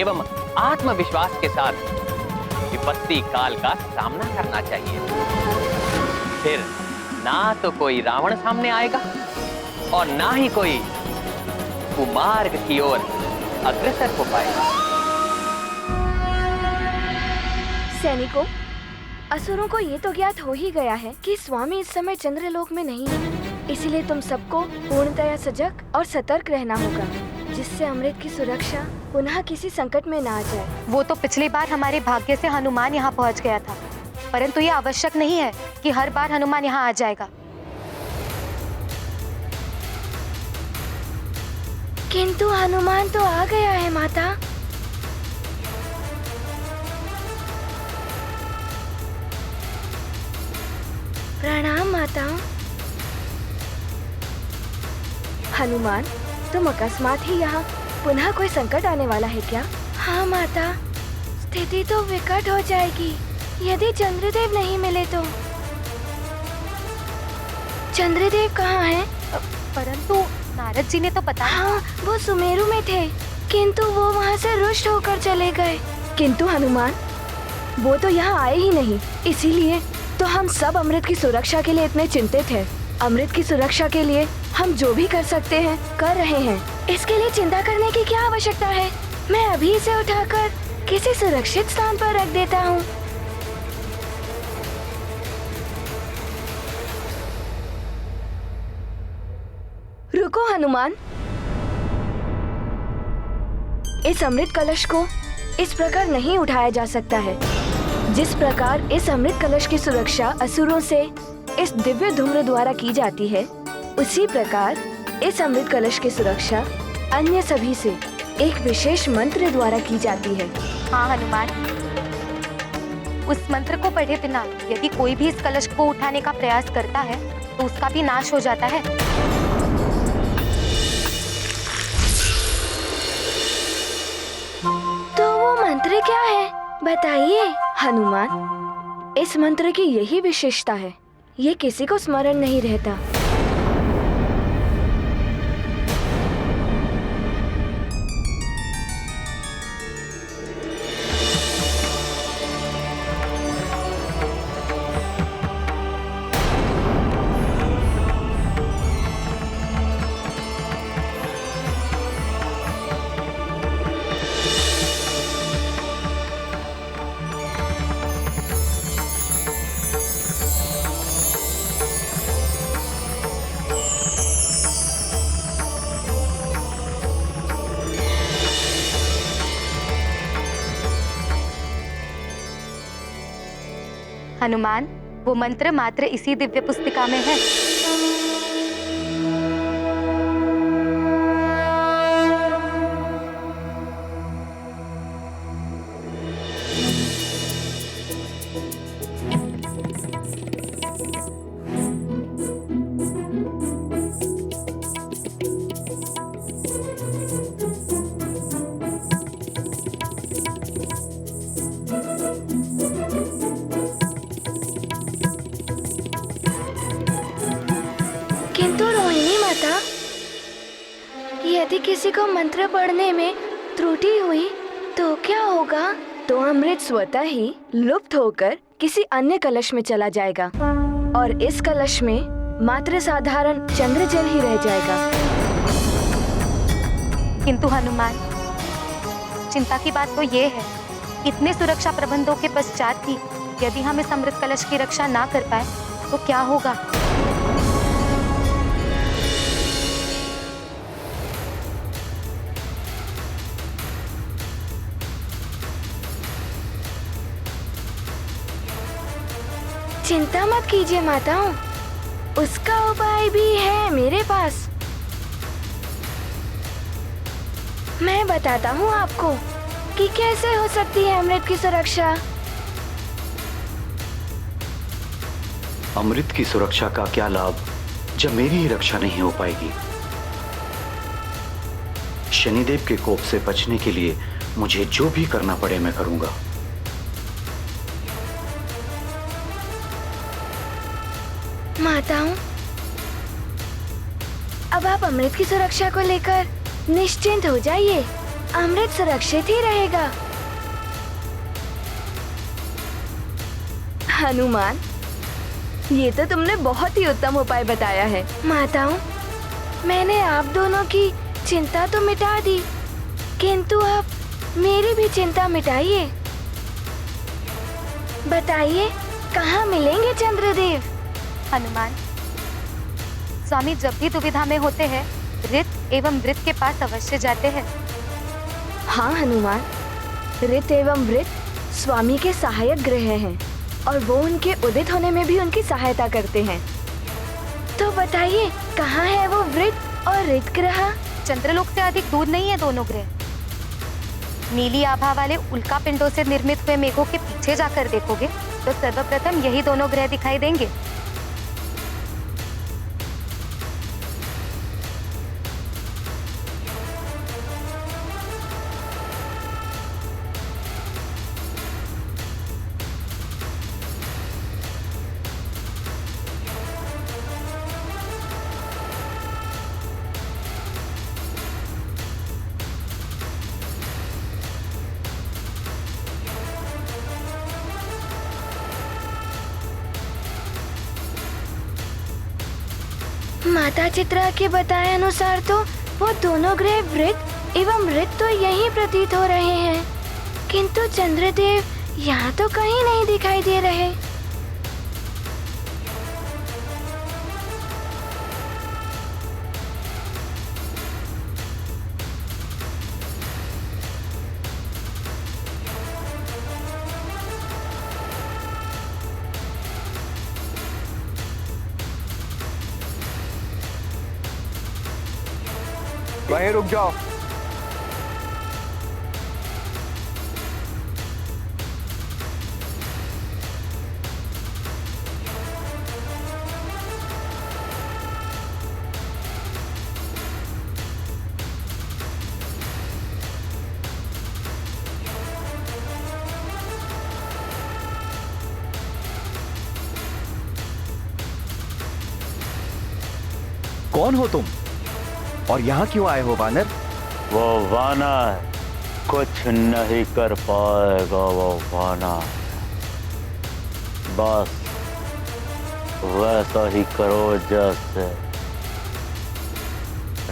Speaker 10: एवं आत्मविश्वास के साथ विपत्ति काल का सामना करना चाहिए। फिर ना तो कोई रावण सामने आएगा और ना ही कोई कुमार्ग की ओर अग्रसर हो पाएगा।
Speaker 1: सैनिकों, असुरों को ये तो ज्ञात हो ही गया है कि स्वामी इस समय चंद्रलोक में नहीं है, इसीलिए तुम सबको पूर्णतया सजग और सतर्क रहना होगा, जिससे अमृत की सुरक्षा पुनः किसी संकट में ना आ जाए।
Speaker 2: वो तो पिछली बार हमारे भाग्य से हनुमान यहाँ पहुँच गया था, परंतु ये आवश्यक नहीं है कि हर बार हनुमान यहाँ आ जाएगा।
Speaker 1: किंतु हनुमान तो आ गया है माता। प्रणाम माता। हनुमान, तुम अकस्मात ही यहाँ, पुनः कोई संकट आने वाला है क्या? हाँ माता, स्थिति तो विकट हो जाएगी यदि चंद्रदेव नहीं मिले तो। चंद्रदेव कहाँ हैं?
Speaker 2: परंतु नारद जी ने तो बताया।
Speaker 1: हाँ, वो सुमेरु में थे, किंतु वो वहाँ से रुष्ट होकर चले गए। किंतु हनुमान, वो तो यहाँ आए ही नहीं, इसीलिए तो हम सब अमृत की सुरक्षा के लिए इतने चिंतित हैं। अमृत की सुरक्षा के लिए हम जो भी कर सकते हैं कर रहे हैं। इसके लिए चिंता करने की क्या आवश्यकता है? मैं अभी इसे उठाकर किसी सुरक्षित स्थान पर रख देता हूँ। रुको हनुमान, इस अमृत कलश को इस प्रकार नहीं उठाया जा सकता है। जिस प्रकार इस अमृत कलश की सुरक्षा असुरों से इस दिव्य धूम्र द्वारा की जाती है, उसी प्रकार इस अमृत कलश की सुरक्षा अन्य सभी से एक विशेष मंत्र द्वारा की जाती है।
Speaker 2: हाँ हनुमान, उस मंत्र को पढ़े बिना यदि कोई भी इस कलश को उठाने का प्रयास करता है तो उसका भी नाश हो जाता है।
Speaker 1: तो वो मंत्र क्या है, बताइए हनुमान। इस मंत्र की यही विशेषता है, ये किसी को स्मरण नहीं रहता।
Speaker 2: हनुमान, वो मंत्र मात्र इसी दिव्य पुस्तिका में है। यदि किसी को मंत्र पढ़ने में त्रुटि हुई तो क्या होगा? तो अमृत स्वतः ही लुप्त होकर किसी अन्य कलश में चला जाएगा और इस कलश में मात्र साधारण चंद्र जल ही रह जाएगा। किंतु हनुमान, चिंता की बात तो ये है, इतने सुरक्षा प्रबंधों के पश्चात भी यदि हम इस अमृत कलश की रक्षा ना कर पाए तो क्या होगा?
Speaker 1: चिंता मत कीजिए माताओं, उसका उपाय भी है मेरे पास। मैं बताता हूँ आपको कि कैसे हो सकती है अमृत की सुरक्षा।
Speaker 4: अमृत की सुरक्षा का क्या लाभ जब मेरी ही रक्षा नहीं हो पाएगी? शनिदेव के कोप से बचने के लिए मुझे जो भी करना पड़े मैं करूंगा।
Speaker 1: माताओं, अब आप अमृत की सुरक्षा को लेकर निश्चिंत हो जाइए, अमृत सुरक्षित ही रहेगा। हनुमान, ये तो तुमने बहुत ही उत्तम उपाय बताया है। माताओं, मैंने आप दोनों की चिंता तो मिटा दी, किंतु आप मेरी भी चिंता मिटाइए। बताइए, कहाँ मिलेंगे चंद्रदेव?
Speaker 2: हनुमान, स्वामी जब भी दुविधा में होते हैं ऋत एवं वृत के पास अवश्य जाते हैं।
Speaker 1: हाँ हनुमान, ऋत एवं वृत स्वामी के सहायक ग्रह हैं और वो उनके उदित होने में भी उनकी सहायता करते हैं। तो बताइए, कहाँ है वो वृत और ऋत ग्रह?
Speaker 2: चंद्रलोक से अधिक दूर नहीं है दोनों ग्रह। नीली आभा वाले उल्का पिंडों से निर्मित हुए मेघों के पीछे जाकर देखोगे तो सर्वप्रथम यही दोनों ग्रह दिखाई देंगे।
Speaker 1: माता चित्रा के बताए अनुसार तो वो दोनों ग्रह वृत एवं मृत तो यही प्रतीत हो रहे हैं, किंतु चंद्रदेव यहाँ तो कहीं नहीं दिखाई दे रहे।
Speaker 14: वहीं रुक जाओ।
Speaker 12: कौन हो तुम और यहाँ क्यों आए हो वानर?
Speaker 7: वो वानर कुछ नहीं कर पाएगा। वो वानर बस वैसा ही करो जैसे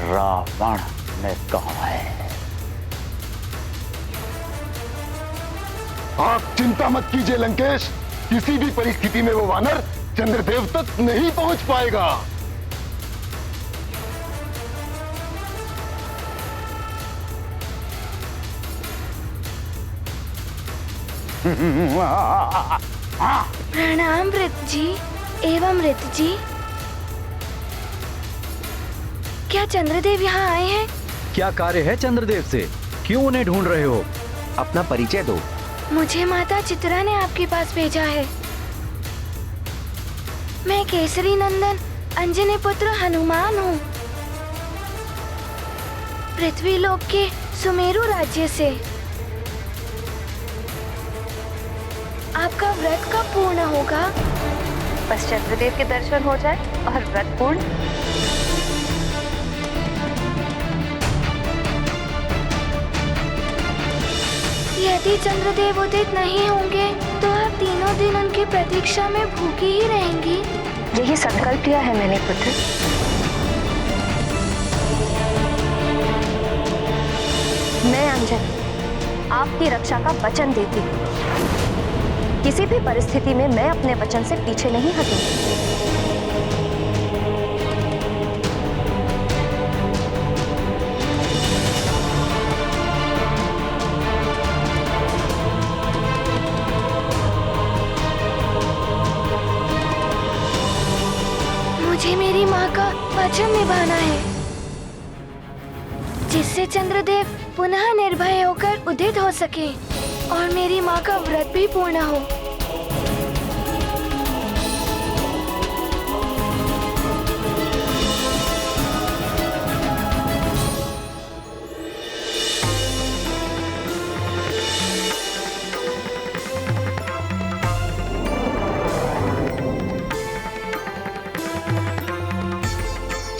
Speaker 7: रावण ने कहा है।
Speaker 15: आप चिंता मत कीजिए लंकेश, किसी भी परिस्थिति में वो वानर चंद्रदेव तक नहीं पहुंच पाएगा।
Speaker 1: प्रणाम वृत जी एवं मृत जी। क्या चंद्रदेव यहाँ आए हैं?
Speaker 12: क्या कार्य है चंद्रदेव से? क्यों उन्हें ढूंढ रहे हो?
Speaker 16: अपना परिचय दो।
Speaker 1: मुझे माता चित्रा ने आपके पास भेजा है। मैं केसरी नंदन अंजनी पुत्र हनुमान हूँ, पृथ्वी लोक के सुमेरु राज्य से। आपका व्रत कब पूर्ण होगा?
Speaker 2: बस चंद्रदेव के दर्शन हो जाए और व्रत पूर्ण।
Speaker 1: यदि चंद्रदेव उदित नहीं होंगे तो आप तीनों दिन उनकी प्रतीक्षा में भूखी ही रहेंगी।
Speaker 2: यही संकल्प लिया है मैंने पुत्र। मैं अंजनी आपकी रक्षा का वचन देती हूँ। किसी भी परिस्थिति में मैं अपने वचन से पीछे नहीं हटूंगी।
Speaker 1: मुझे मेरी माँ का वचन निभाना है, जिससे चंद्रदेव पुनः निर्भय होकर उदित हो सके और मेरी माँ का व्रत भी पूर्ण हो।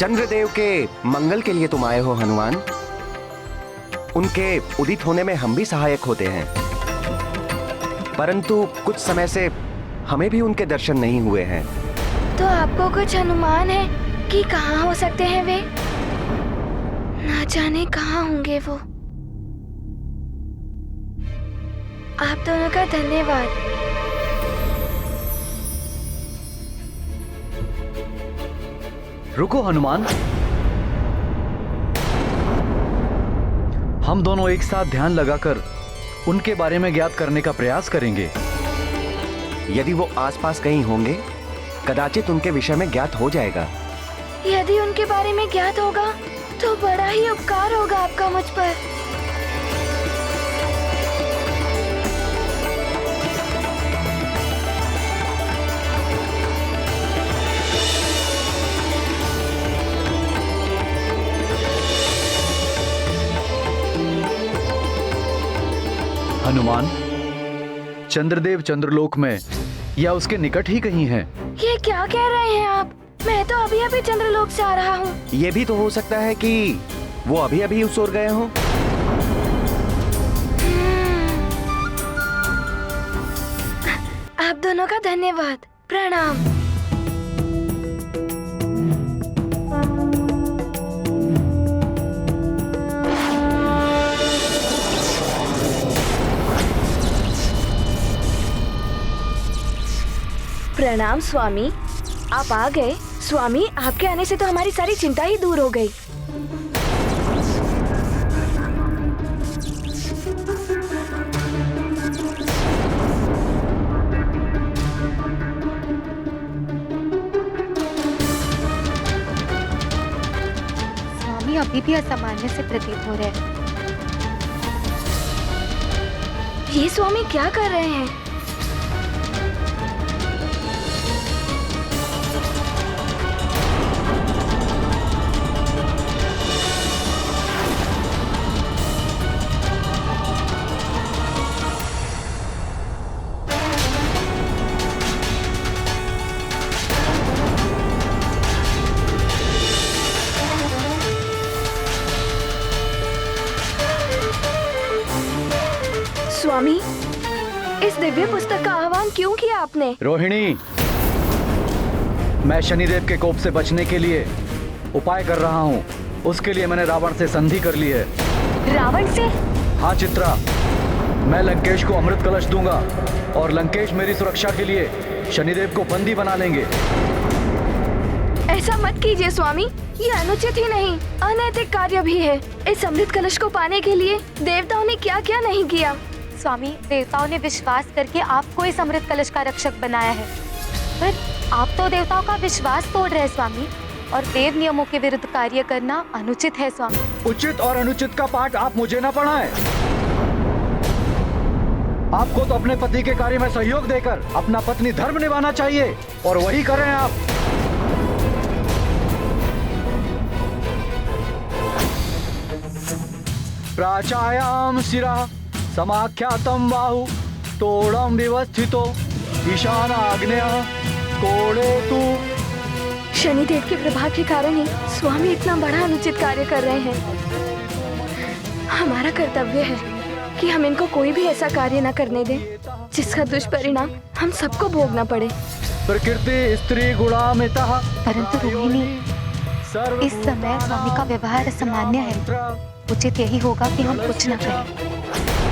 Speaker 16: चंद्रदेव के मंगल के लिए तुम आए हो हनुमान। उनके उदित होने में हम भी सहायक होते हैं, परंतु कुछ समय से हमें भी उनके दर्शन नहीं हुए हैं।
Speaker 1: तो आपको कुछ अनुमान है कि कहाँ हो सकते हैं वे? ना जाने कहाँ होंगे वो। आप दोनों का धन्यवाद।
Speaker 12: रुको हनुमान, हम दोनों एक साथ ध्यान लगाकर उनके बारे में ज्ञात करने का प्रयास करेंगे।
Speaker 16: यदि वो आसपास कहीं होंगे, कदाचित उनके विषय में ज्ञात हो जाएगा।
Speaker 1: यदि उनके बारे में ज्ञात होगा तो बड़ा ही उपकार होगा आपका मुझ पर।
Speaker 12: हनुमान, चंद्रदेव चंद्रलोक में या उसके निकट ही कहीं हैं।
Speaker 1: ये क्या कह रहे हैं आप? मैं तो अभी अभी चंद्रलोक से आ रहा हूँ।
Speaker 16: ये भी तो हो सकता है कि वो अभी अभी उस ओर गए हों।
Speaker 1: आप दोनों का धन्यवाद। प्रणाम। प्रणाम स्वामी, आप आ गए। स्वामी, आपके आने से तो हमारी सारी चिंता ही दूर हो गई।
Speaker 2: स्वामी अभी भी असामान्य से प्रतीत हो रहे हैं।
Speaker 1: ये स्वामी क्या कर रहे हैं? स्वामी, इस दिव्य पुस्तक का आह्वान क्यों किया आपने?
Speaker 12: रोहिणी, मैं शनिदेव के कोप से बचने के लिए उपाय कर रहा हूँ। उसके लिए मैंने रावण से संधि कर ली है।
Speaker 2: रावण से?
Speaker 12: हाँ चित्रा, मैं लंकेश को अमृत कलश दूंगा और लंकेश मेरी सुरक्षा के लिए शनिदेव को बंदी बना लेंगे।
Speaker 1: ऐसा मत कीजिए स्वामी, ये अनुचित ही नहीं, अनैतिक कार्य भी है। इस अमृत कलश को पाने के लिए देवताओं ने क्या क्या नहीं किया।
Speaker 2: स्वामी, देवताओं ने विश्वास करके आपको इस अमृत कलश का रक्षक बनाया है, पर आप तो देवताओं का विश्वास तोड़ रहे हैं स्वामी, और देव नियमों के विरुद्ध कार्य करना अनुचित है स्वामी।
Speaker 12: उचित और अनुचित का पाठ आप मुझे न पढ़ाएं। आपको तो अपने पति के कार्य में सहयोग देकर अपना पत्नी धर्म निभाना चाहिए, और वही कर रहे हैं आप। प्राचायाम शिरा समाख्यातम बाहु तोड़म व्यवस्थितो ईशान आग्नेय कोड़े तू।
Speaker 1: शनिदेव के प्रभाव के कारण ही स्वामी इतना बड़ा अनुचित कार्य कर रहे हैं। हमारा कर्तव्य है कि हम इनको कोई भी ऐसा कार्य न करने दें जिसका दुष्परिणाम हम सबको भोगना पड़े।
Speaker 12: प्रकृति स्त्री गुणामितः।
Speaker 2: परंतु रोहिणी, इस समय स्वामी का व्यवहार असामान्य है। उचित यही होगा कि हम कुछ न करें।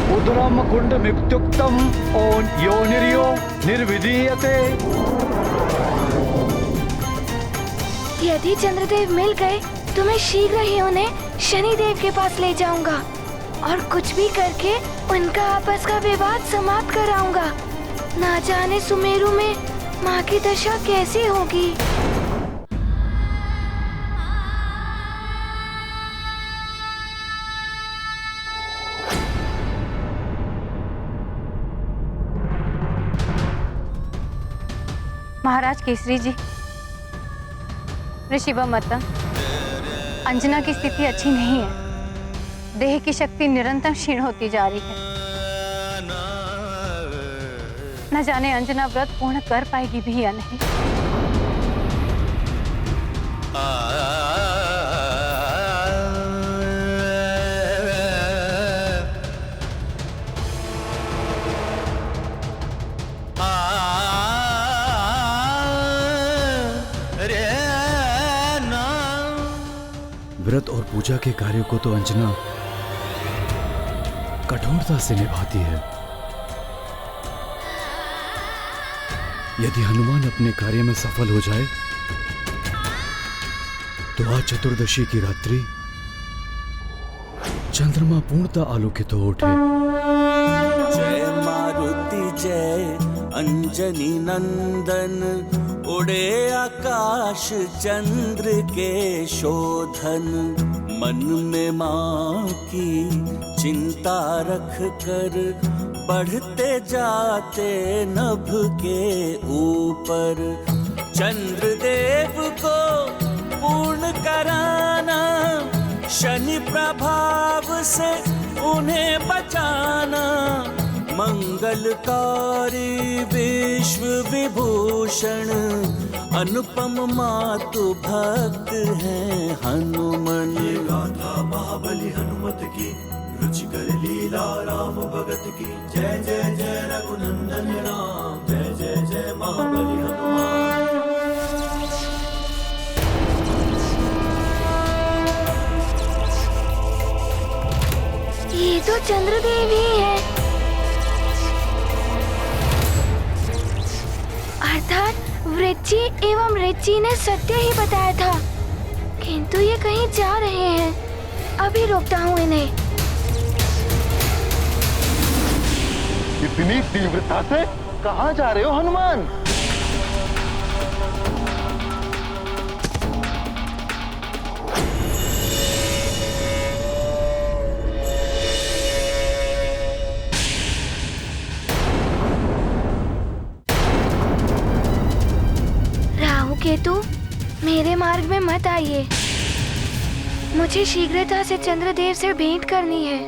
Speaker 12: उदरम कुंड मिक्त्युक्तम ओन योनिर्यो निर्विधीयते।
Speaker 1: यदि चंद्रदेव मिल गए तो मैं शीघ्र ही उन्हें शनिदेव के पास ले जाऊंगा और कुछ भी करके उनका आपस का विवाद समाप्त कराऊंगा। ना जाने सुमेरु में माँ की दशा कैसी होगी।
Speaker 2: महाराज केसरी जी, ऋषि व माता, अंजना की स्थिति अच्छी नहीं है। देह की शक्ति निरंतर क्षीण होती जा रही है। न जाने अंजना व्रत पूर्ण कर पाएगी भी या नहीं।
Speaker 3: व्रत और पूजा के कार्यों को तो अंजना कठोरता से निभाती है। यदि हनुमान अपने कार्य में सफल हो जाए तो आज चतुर्दशी की रात्रि चंद्रमा पूर्णतः आलोकित हो उठे।
Speaker 9: जय मारुति जय अंजनी नंदन, उड़े आकाश चंद्र के शोधन। मन में माँ की चिंता रख कर बढ़ते जाते नभ के ऊपर। चंद्रदेव को पूर्ण कराना, शनि प्रभाव से उन्हें बचाना। मंगलकारी विश्व विभूषण, अनुपम मातु भक्त हैं हनुमान।
Speaker 13: गाथा महाबली हनुमत की, रुचिकर लीला राम भगत की। जय जय जय रघुनंदन राम, जय जय जय महाबली हनुमान।
Speaker 1: ये तो चंद्रदेव ही है। अर्थात वृच्ची एवं ऋचि ने सत्य ही बताया था, किंतु ये कहीं जा रहे हैं। अभी रोकता हूँ इन्हें।
Speaker 15: इतनी तीव्रता से कहाँ जा रहे हो हनुमान?
Speaker 1: राहु केतु, मेरे मार्ग में मत आइए। मुझे शीघ्रता से चंद्रदेव से भेंट करनी है।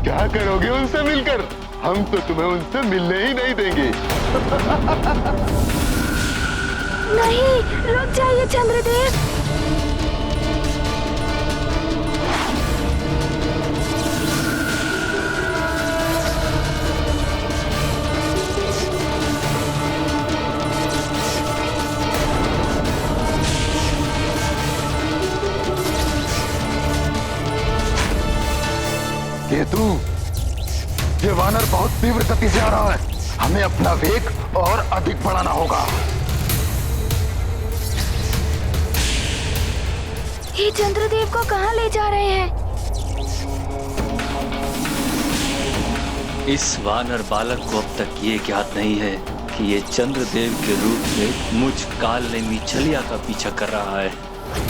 Speaker 15: क्या करोगे उनसे मिलकर? हम तो तुम्हें उनसे मिलने ही नहीं देंगे।
Speaker 1: नहीं, रुक जाइए चंद्रदेव।
Speaker 15: केतु, ये वानर बहुत तीव्र गति से आ रहा है। हमें अपना वेग और अधिक बढ़ाना होगा।
Speaker 1: ये चंद्रदेव को कहाँ ले जा रहे हैं?
Speaker 4: इस वानर बालक को अब तक ये ज्ञात नहीं है कि ये चंद्रदेव के रूप में मुझ काल नेमी छलिया का पीछा कर रहा है।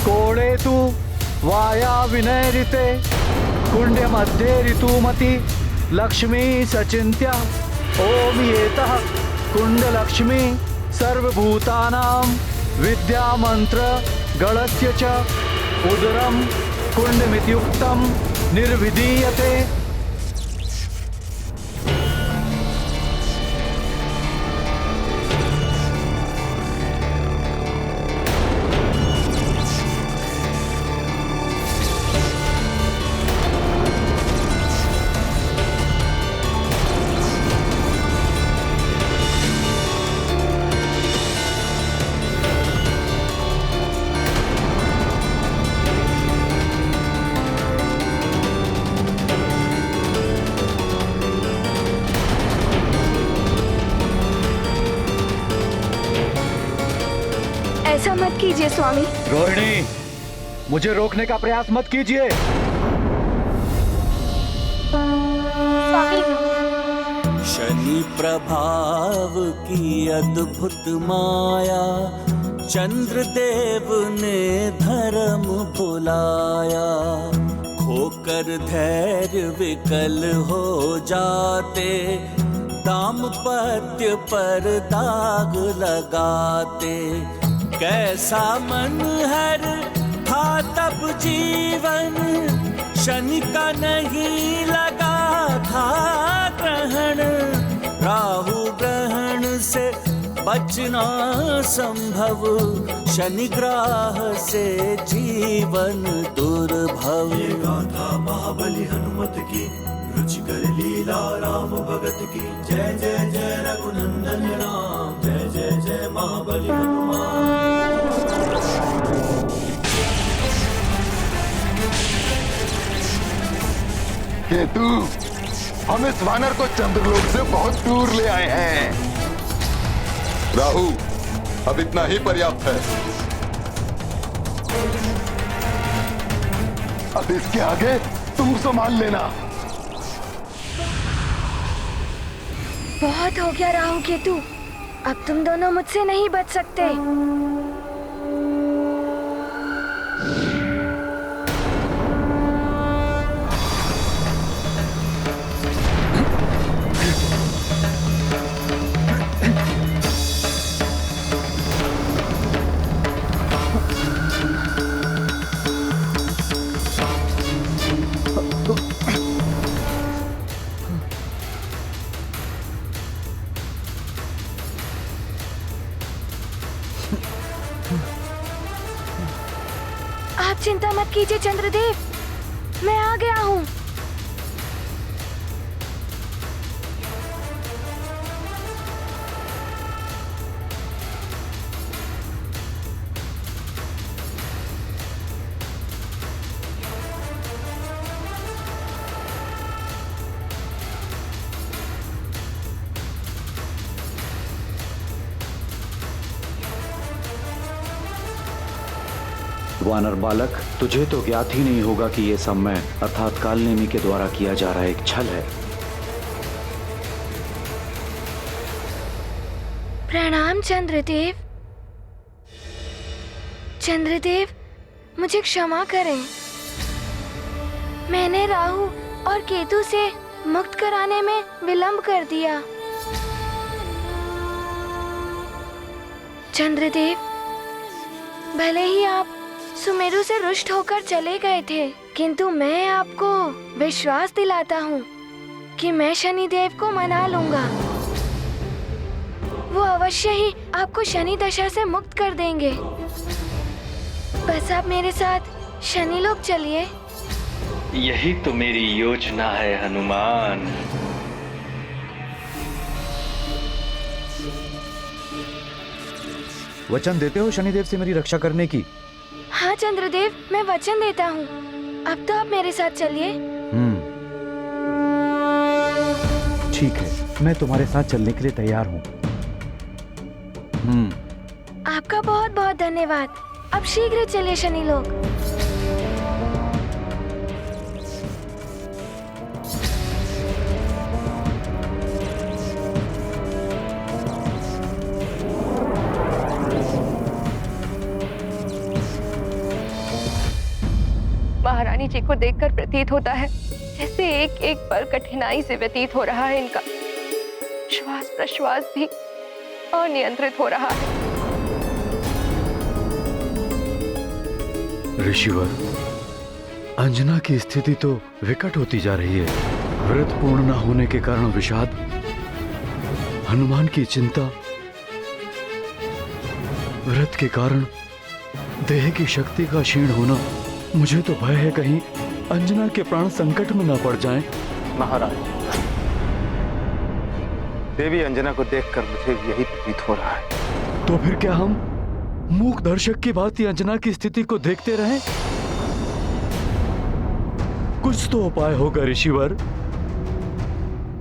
Speaker 12: कोड़े तू वाया विनय ऋते कुंड मध्य ऋतुमति लक्ष्मी सचिंत्या ओम येतः कुंड लक्ष्मी सर्वभूतानां विद्या मंत्र गणस्य च उदरम कुंडमित्युक्तम निर्विधीयते।
Speaker 1: ऐसा मत कीजिए स्वामी।
Speaker 12: रोहिणी, मुझे रोकने का प्रयास मत कीजिए।
Speaker 9: शनि प्रभाव की अद्भुत माया, चंद्रदेव ने धर्म भुलाया। खोकर धैर्य विकल हो जाते, दाम्पत्य पर दाग लगाते। कैसा मन हर था तब जीवन, शनि का नहीं लगा था ग्रहण। राहु ग्रहण से बचना संभव, शनि ग्राह से जीवन दुर्भव।
Speaker 13: ये गाथा महाबली हनुमत की, रुचिकर लीला राम भगत की। जय जय जय रघुनंदन राम, जय जय जय महाबली हनुमान।
Speaker 15: केतु, हम इस वानर को चंद्रलोक से बहुत दूर ले आए हैं।
Speaker 11: राहु, अब इतना ही पर्याप्त है।
Speaker 15: अब इसके आगे तुम संभाल लेना।
Speaker 1: बहुत हो गया राहु केतु, अब तुम दोनों मुझसे नहीं बच सकते। आप चिंता मत कीजिए चंद्रदेव, मैं आ गया हूँ।
Speaker 3: वानर बालक, तुझे तो ज्ञात ही नहीं होगा कि यह सब मैं अर्थात कालनेमी के द्वारा किया जा रहा एक छल है।
Speaker 1: प्रणाम चंद्रदेव। चंद्रदेव, मुझे क्षमा करें। मैंने राहु और केतु से मुक्त कराने में विलंब कर दिया। चंद्रदेव, भले ही आप सुमेरु से रुष्ट होकर चले गए थे, किंतु मैं आपको विश्वास दिलाता हूँ कि मैं शनिदेव को मना लूंगा। वो अवश्य ही आपको शनि दशा से मुक्त कर देंगे। बस आप मेरे साथ शनिलोक चलिए।
Speaker 4: यही तो मेरी योजना है हनुमान।
Speaker 12: वचन देते हो शनिदेव से मेरी रक्षा करने की?
Speaker 1: हाँ चंद्रदेव, मैं वचन देता हूँ। अब तो आप मेरे साथ चलिए।
Speaker 12: ठीक है, मैं तुम्हारे साथ चलने के लिए तैयार हूँ।
Speaker 1: आपका बहुत बहुत धन्यवाद। अब शीघ्र चलिए शनिलोक।
Speaker 2: महारानी जी को देखकर प्रतीत होता है जैसे एक एक पल कठिनाई से व्यतीत हो रहा है इनका। श्वास प्रश्वास भी अनियंत्रित हो रहा है।
Speaker 3: ऋषिवर, अंजना की स्थिति तो विकट होती जा रही है। व्रत पूर्ण न होने के कारण विषाद, हनुमान की चिंता, व्रत के कारण देह की शक्ति का क्षीण होना। मुझे तो भय है कहीं अंजना के प्राण संकट में न पड़ जाएं।
Speaker 14: महाराज, देवी अंजना को देखकर मुझे यही प्रतीत हो रहा है।
Speaker 3: तो फिर क्या हम मूक दर्शक की भांति अंजना की स्थिति को देखते रहें? कुछ तो उपाय होगा ऋषिवर,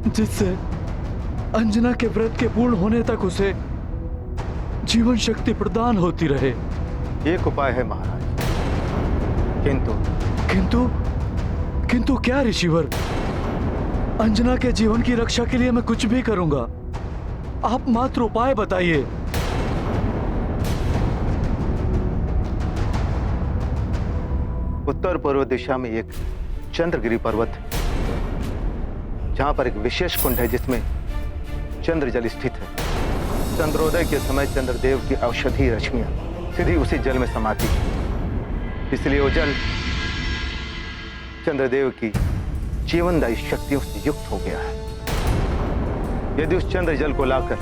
Speaker 3: जिससे अंजना के व्रत के पूर्ण होने तक उसे जीवन शक्ति प्रदान होती रहे।
Speaker 14: एक उपाय है महाराज, किंतु
Speaker 3: किंतु किंतु क्या ऋषिवर? अंजना के जीवन की रक्षा के लिए मैं कुछ भी करूंगा, आप मात्र उपाय बताइए।
Speaker 14: उत्तर पूर्व दिशा में एक चंद्रगिरी पर्वत है, जहां पर एक विशेष कुंड है जिसमें चंद्रजल स्थित है। चंद्रोदय के समय चंद्रदेव की औषधि रश्मियां सीधी उसी जल में समाती है, इसलिए वो जल चंद्रदेव की जीवनदायी शक्तियों से युक्त हो गया है। यदि उस चंद्र जल को लाकर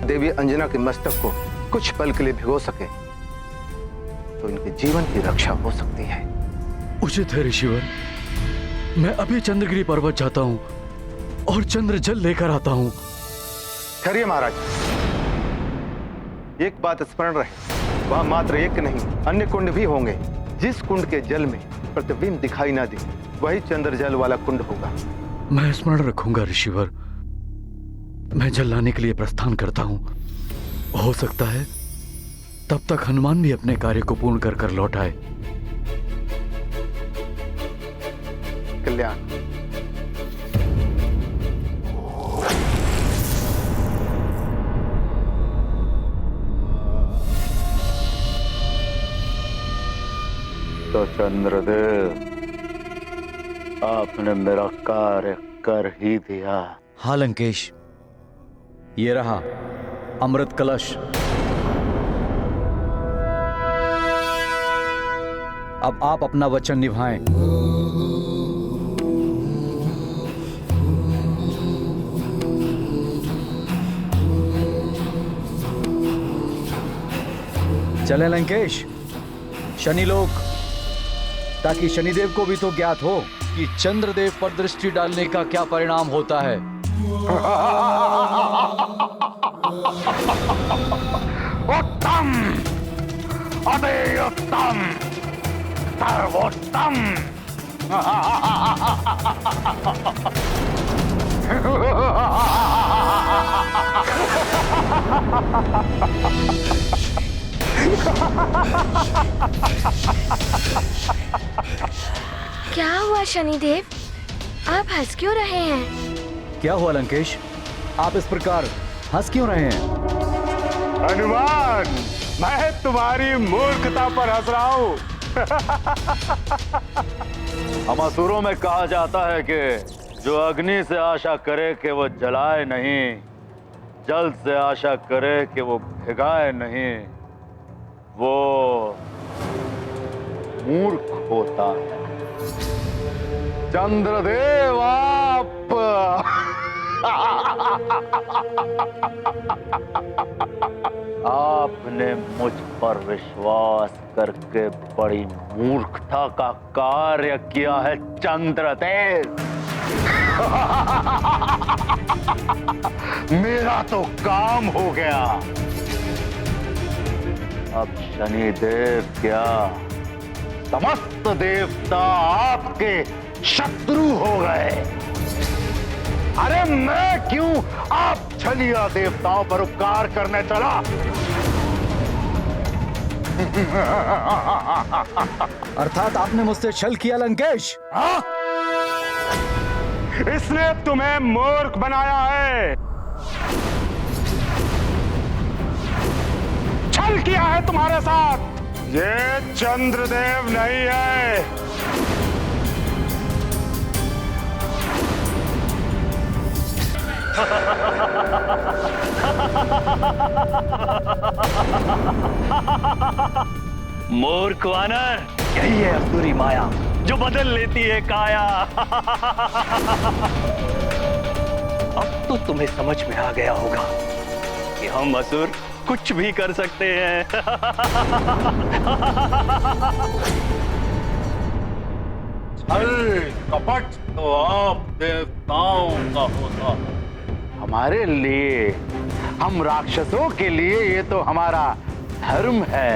Speaker 14: देवी अंजना के मस्तक को कुछ पल के लिए भिगो सके तो इनके जीवन की रक्षा हो सकती है।
Speaker 3: उचित है ऋषिवर, मैं अभी चंद्रगिरी पर्वत जाता हूं और चंद्र जल लेकर आता हूं।
Speaker 14: खैरिए महाराज, एक बात स्मरण रहे, वहां मात्र एक नहीं अन्य कुंड भी होंगे। जिस कुंड के जल में प्रतिबिंब दिखाई ना दे वही चंद्र जल वाला कुंड होगा।
Speaker 3: मैं स्मरण रखूंगा ऋषिवर। मैं जल लाने के लिए प्रस्थान करता हूं। हो सकता है तब तक हनुमान भी अपने कार्य को पूर्ण कर कर लौट आए।
Speaker 14: कल्याण।
Speaker 7: तो चंद्रदेव, आपने मेरा कार्य कर ही दिया।
Speaker 12: हाँ लंकेश, ये रहा अमृत कलश। अब आप अपना वचन निभाएं। चले लंकेश, शनिलोक, ताकि शनिदेव को भी तो ज्ञात हो कि चंद्रदेव पर दृष्टि डालने का क्या परिणाम होता है।
Speaker 6: उत्तम, अति उत्तम, सर्वोत्तम।
Speaker 1: क्या हुआ शनिदेव? आप हंस क्यों रहे हैं?
Speaker 12: क्या हुआ लंकेश? आप इस प्रकार हंस क्यों रहे हैं?
Speaker 6: हनुमान, मैं तुम्हारी मूर्खता पर हंस रहा हूँ।
Speaker 7: हम असुरों में कहा जाता है कि जो अग्नि से आशा करे कि वो जलाए नहीं, जल से आशा करे कि वो भिगाए नहीं, वो मूर्ख होता है। चंद्रदेव आप आपने मुझ पर विश्वास करके बड़ी मूर्खता का कार्य किया है चंद्रदेव। मेरा तो काम हो गया। अब शनिदेव क्या समस्त देवता आपके शत्रु हो गए। अरे मैं क्यों आप छलिया देवताओं पर उपकार करने चला?
Speaker 12: अर्थात आपने मुझसे छल किया लंकेश?
Speaker 6: हाँ? इसने तुम्हें मूर्ख बनाया है, छल किया है तुम्हारे साथ। ये चंद्रदेव नहीं है।
Speaker 4: मूर्ख वानर, यही है असुरी माया जो बदल लेती है काया। अब तो तुम्हें समझ में आ गया होगा कि हम असुर कुछ भी कर सकते हैं।
Speaker 7: छल कपट तो आप देवताओं का होता है। हमारे लिए, हम राक्षसों के लिए ये तो हमारा धर्म है,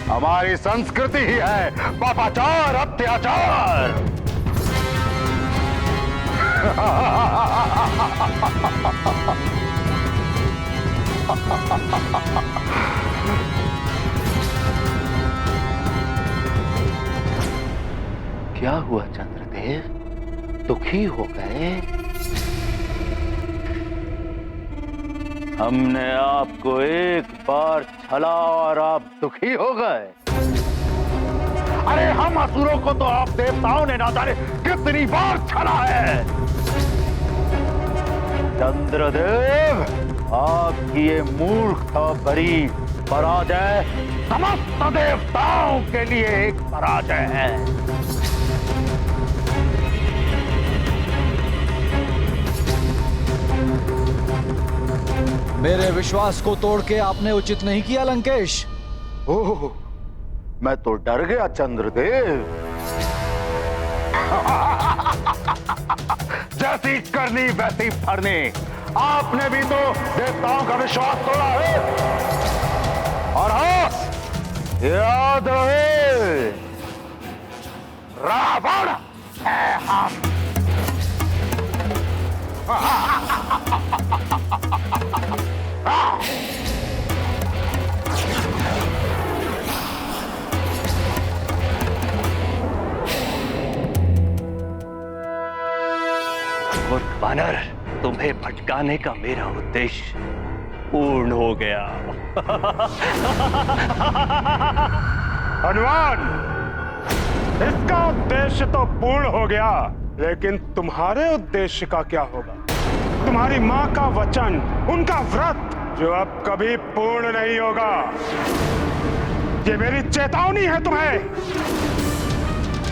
Speaker 7: हमारी संस्कृति ही है पापाचार, अत्याचार। क्या हुआ चंद्रदेव, दुखी हो गए? हमने आपको एक बार छला और आप दुखी हो गए? अरे हम असुरों को तो आप देवताओं ने ना जाने कितनी बार छला है। चंद्रदेव, आपकी ये मूर्खता भरी पराजय समस्त देवताओं के लिए एक पराजय है।
Speaker 12: मेरे विश्वास को तोड़ के आपने उचित नहीं किया लंकेश।
Speaker 7: ओह, मैं तो डर गया चंद्रदेव। जैसी करनी वैसी फरनी, आपने भी तो देवताओं का विश्वास तोड़ा है। और हाँ, याद रहे, रावण है हम।
Speaker 4: मूर्ख वानर, तुम्हें भटकाने का मेरा उद्देश्य पूर्ण हो गया।
Speaker 6: हनुमान, इसका उद्देश्य तो पूर्ण हो गया, लेकिन तुम्हारे उद्देश्य का क्या होगा? तुम्हारी माँ का वचन, उनका व्रत, जो अब कभी पूर्ण नहीं होगा। ये मेरी चेतावनी है तुम्हें।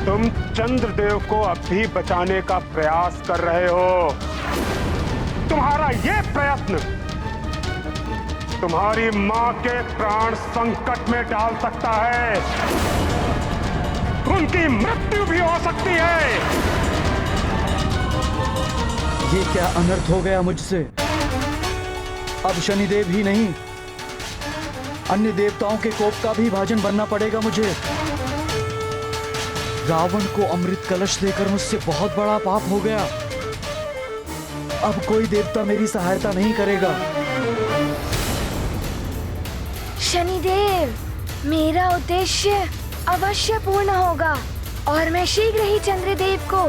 Speaker 6: तुम चंद्रदेव को अभी बचाने का प्रयास कर रहे हो। तुम्हारा ये प्रयत्न तुम्हारी माँ के प्राण संकट में डाल सकता है। उनकी मृत्यु भी हो सकती है।
Speaker 12: ये क्या अनर्थ हो गया मुझसे? अब शनिदेव ही नहीं, अन्य देवताओं के कोप का भी भाजन बनना पड़ेगा मुझे। रावण को अमृत कलश देकर मुझसे बहुत बड़ा पाप हो गया। अब कोई देवता मेरी सहायता नहीं करेगा।
Speaker 1: शनिदेव, मेरा उद्देश्य अवश्य पूर्ण होगा और मैं शीघ्र ही चंद्रदेव को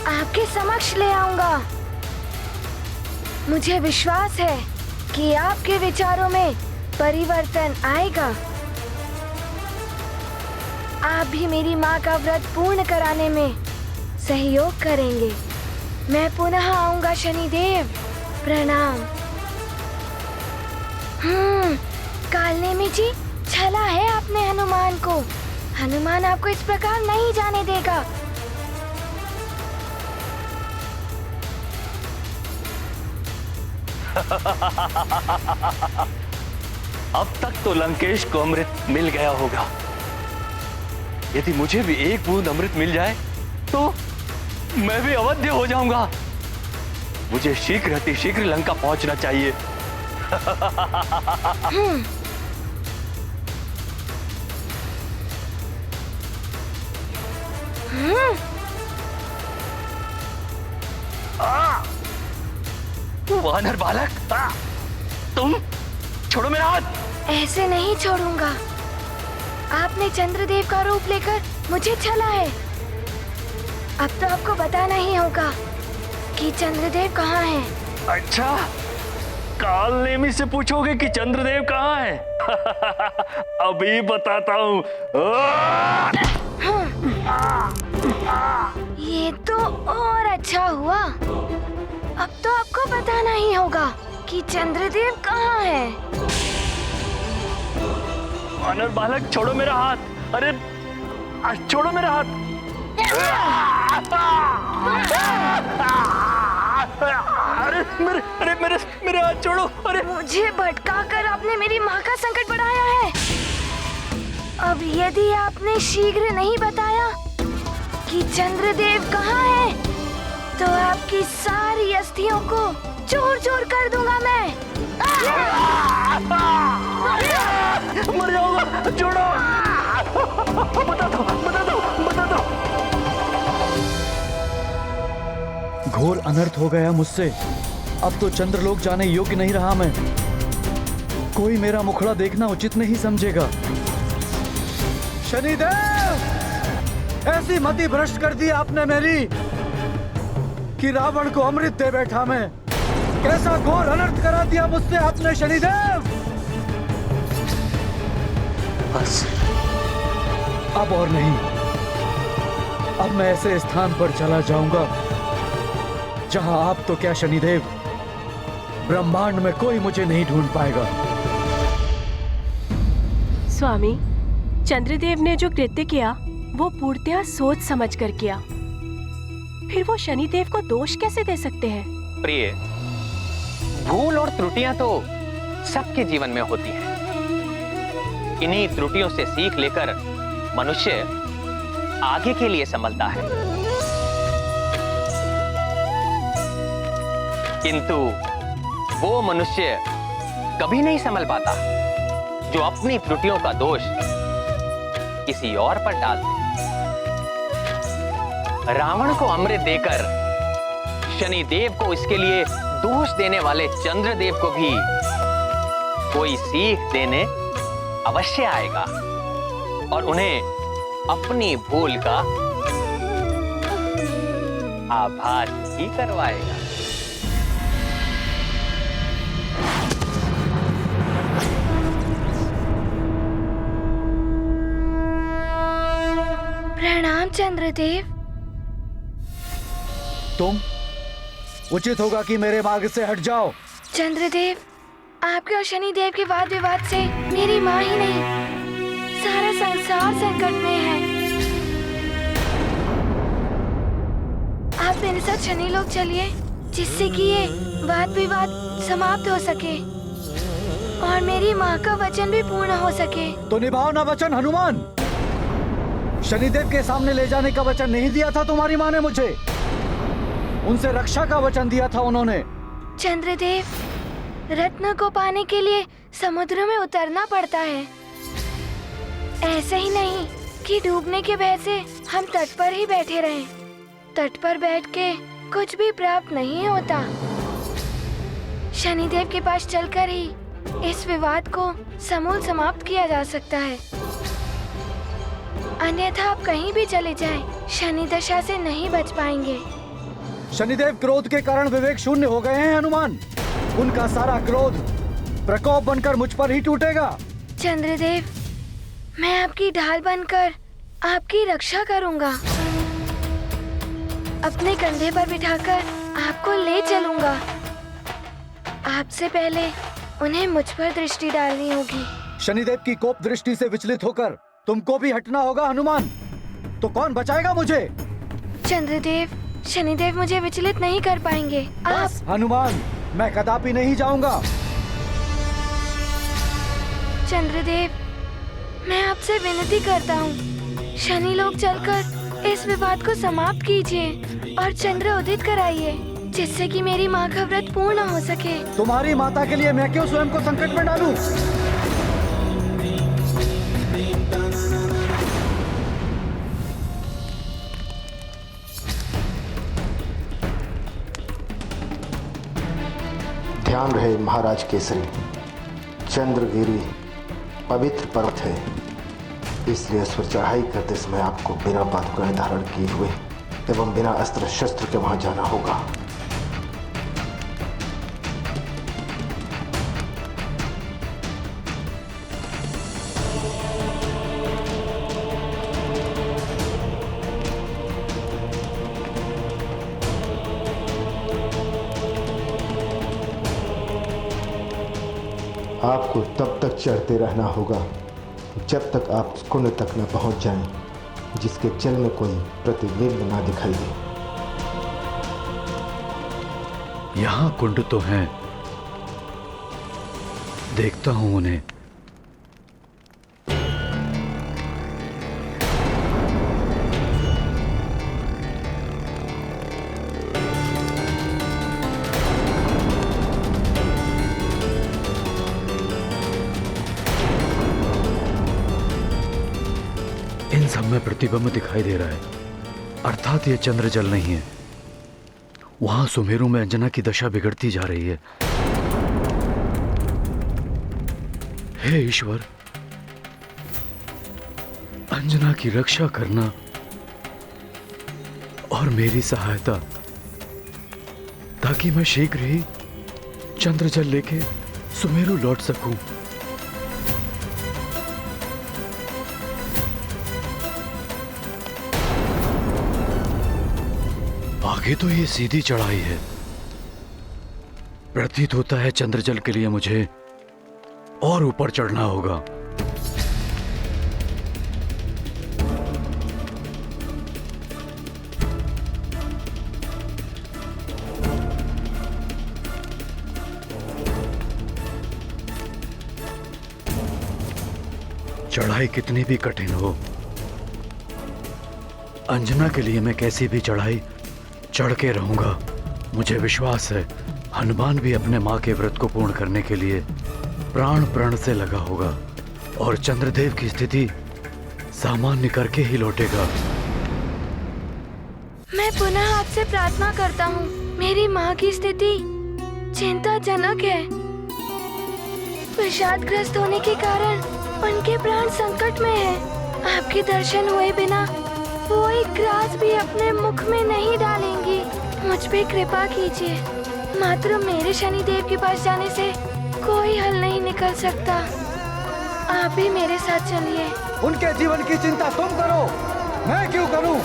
Speaker 1: आपके समक्ष ले आऊंगा। मुझे विश्वास है कि आपके विचारों में परिवर्तन आएगा। आप भी मेरी माँ का व्रत पूर्ण कराने में सहयोग करेंगे। मैं पुनः आऊंगा शनिदेव। प्रणाम। कालनेमी जी, छला है आपने हनुमान को। हनुमान आपको इस प्रकार नहीं जाने देगा।
Speaker 4: अब तक तो लंकेश को अमृत मिल गया होगा। यदि मुझे भी एक बूंद अमृत मिल जाए तो मैं भी अवध्य हो जाऊंगा। मुझे शीघ्र अतिशीघ्र लंका पहुंचना चाहिए। वानर बालक, तुम छोड़ो मेरा हाथ।
Speaker 1: ऐसे नहीं छोड़ूंगा। आपने चंद्रदेव का रूप लेकर मुझे छला है। अब तो आपको बताना ही होगा कि चंद्रदेव कहाँ है।
Speaker 4: अच्छा, कालनेमी से पूछोगे कि चंद्रदेव कहाँ है? अभी बताता हूँ।
Speaker 1: ये तो और अच्छा हुआ। अब तो आपको बताना ही होगा कि चंद्रदेव कहाँ है।
Speaker 4: वानर बालक, छोड़ो मेरा हाथ। अरे छोड़ो मेरा हाथ। मेरे हाथ छोड़ो। अरे
Speaker 1: मुझे भटका कर आपने मेरी माँ का संकट बढ़ाया है। अब यदि आपने शीघ्र नहीं बताया कि चंद्रदेव कहाँ है तो आपकी सारी अस्थियों को चूर चूर कर दूंगा मैं।
Speaker 4: मर जाऊंगा। छोड़ो। बता दो, बता दो, बता दो।
Speaker 12: घोर अनर्थ हो गया मुझसे। अब तो चंद्रलोक जाने योग्य नहीं रहा मैं। कोई मेरा मुखड़ा देखना उचित नहीं समझेगा। शनिदेव, ऐसी मति भ्रष्ट कर दी आपने मेरी कि रावण को अमृत दे बैठा मैं। कैसा घोर अनर्थ करा दिया मुझसे आपने शनिदेव।
Speaker 4: बस
Speaker 12: अब और नहीं। अब मैं ऐसे स्थान पर चला जाऊंगा जहां आप तो क्या शनिदेव, ब्रह्मांड में कोई मुझे नहीं ढूंढ पाएगा।
Speaker 17: स्वामी, चंद्रदेव ने जो कृत्य किया वो पूर्णतया सोच समझ कर किया। फिर वो शनिदेव को दोष कैसे दे सकते हैं?
Speaker 10: प्रिय, भूल और त्रुटियां तो सबके जीवन में होती हैं। इन्हीं त्रुटियों से सीख लेकर मनुष्य आगे के लिए संभलता है। किंतु वो मनुष्य कभी नहीं संभल पाता जो अपनी त्रुटियों का दोष किसी और पर डाल दे। रावण को अमृत देकर शनिदेव को इसके लिए दोष देने वाले चंद्रदेव को भी कोई सीख देने अवश्य आएगा और उन्हें अपनी भूल का आभास ही करवाएगा।
Speaker 1: प्रणाम चंद्रदेव।
Speaker 12: तुम उचित होगा कि मेरे मार्ग से हट जाओ।
Speaker 1: चंद्रदेव, आपके और शनिदेव के वाद विवाद से मेरी माँ ही नहीं, सारा संसार संकट में है। आप मेरे साथ शनिलोक चलिए, जिससे कि ये वाद विवाद समाप्त हो सके और मेरी माँ का वचन भी पूर्ण हो सके।
Speaker 12: तो निभाओ ना वचन हनुमान। शनिदेव के सामने ले जाने का वचन नहीं दिया था तुम्हारी माँ ने मुझे। उनसे रक्षा का वचन दिया था उन्होंने।
Speaker 1: चंद्रदेव, रत्न को पाने के लिए समुद्र में उतरना पड़ता है। ऐसे ही नहीं कि डूबने के भय से हम तट पर ही बैठे रहें। तट पर बैठ के कुछ भी प्राप्त नहीं होता। शनिदेव के पास चलकर ही इस विवाद को समूल समाप्त किया जा सकता है। अन्यथा आप कहीं भी चले जाएं, शनि दशा से नहीं बच पाएंगे।
Speaker 12: शनिदेव क्रोध के कारण विवेक शून्य हो गए हैं हनुमान। उनका सारा क्रोध प्रकोप बनकर मुझ पर ही टूटेगा।
Speaker 1: चंद्रदेव, मैं आपकी ढाल बनकर आपकी रक्षा करूंगा। अपने कंधे पर बिठाकर आपको ले चलूंगा। आपसे पहले उन्हें मुझ पर दृष्टि डालनी होगी।
Speaker 12: शनिदेव की कोप दृष्टि से विचलित होकर तुमको भी हटना होगा हनुमान। तो कौन बचाएगा मुझे?
Speaker 1: चंद्रदेव, शनिदेव मुझे विचलित नहीं कर पाएंगे। आप
Speaker 12: हनुमान, मैं कदापि नहीं जाऊंगा।
Speaker 1: चंद्रदेव, मैं आपसे विनती करता हूँ, शनि लोक चलकर इस विवाद को समाप्त कीजिए और चंद्र उदित कराइए, जिससे कि मेरी माँ का व्रत पूर्ण हो सके।
Speaker 12: तुम्हारी माता के लिए मैं क्यों स्वयं को संकट में डालूं?
Speaker 15: ध्यान रहे महाराज केसरी, चंद्रगिरी पवित्र पर्वत है, इसलिए उस पर चढ़ाई करते समय आपको बिना पादुकाएं धारण किए हुए एवं बिना अस्त्र शस्त्र के वहां जाना होगा। आपको तब तक चढ़ते रहना होगा जब तक आप कुंड तक न पहुंच जाएं, जिसके जल में कोई प्रतिबिंब ना दिखाई दे।
Speaker 3: यहाँ कुंड तो हैं, देखता हूं उन्हें। इन सब में प्रतिबिंब दिखाई दे रहा है, अर्थात ये चंद्र जल नहीं है। वहां सुमेरु में अंजना की दशा बिगड़ती जा रही है। हे ईश्वर, अंजना की रक्षा करना और मेरी सहायता, ताकि मैं शीघ्र ही चंद्र जल लेके सुमेरु लौट सकूं। आगे तो ये सीधी चढ़ाई है, प्रतीत होता है चंद्रजल के लिए मुझे और ऊपर चढ़ना होगा। चढ़ाई कितनी भी कठिन हो, अंजना के लिए मैं कैसी भी चढ़ाई चढ़ के रहूंगा। मुझे विश्वास है हनुमान भी अपने माँ के व्रत को पूर्ण करने के लिए प्राण प्रण से लगा होगा और चंद्रदेव की स्थिति सामान्य करके ही लौटेगा।
Speaker 1: मैं पुनः आपसे प्रार्थना करता हूँ, मेरी माँ की स्थिति चिंताजनक है। विषादग्रस्त होने के कारण उनके प्राण संकट में है। आपके दर्शन हुए बिना वो एक ग्रास भी अपने मुख में नहीं डालेंगी। मुझ पे कृपा कीजिए, मात्र मेरे शनिदेव के पास जाने से कोई हल नहीं निकल सकता। आप ही मेरे साथ चलिए।
Speaker 12: उनके जीवन की चिंता तुम करो, मैं क्यों करूं?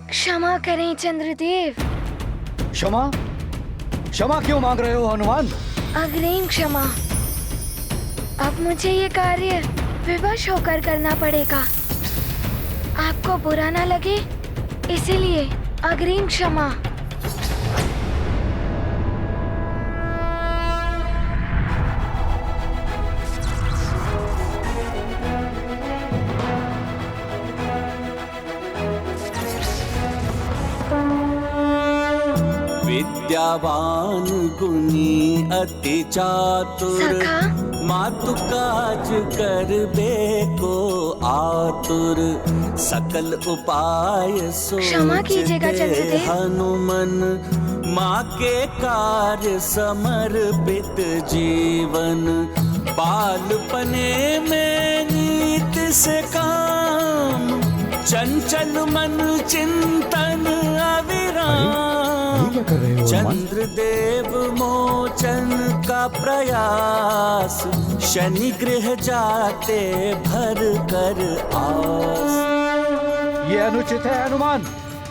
Speaker 1: क्षमा करें चंद्रदेव।
Speaker 12: क्षमा? क्षमा क्यों मांग रहे हो हनुमान?
Speaker 1: अग्रिम क्षमा। अब मुझे ये कार्य विवश होकर करना पड़ेगा। आपको बुरा ना लगे, इसीलिए अग्रिम क्षमा।
Speaker 9: विद्यावान गुणी अति चातुर मातु काज करबे को आतुर, सकल उपाय
Speaker 1: क्षमा कीजिएगा चंद्रदेव।
Speaker 9: हनुमन माँ के कार्य समर्पित जीवन, बालपने में नीत से काम, चंचल मन चिंतन अविराम, चंद्रदेव मोचन का प्रयास, शनि गृह जाते भर कर आस।
Speaker 12: ये अनुचित है हनुमान,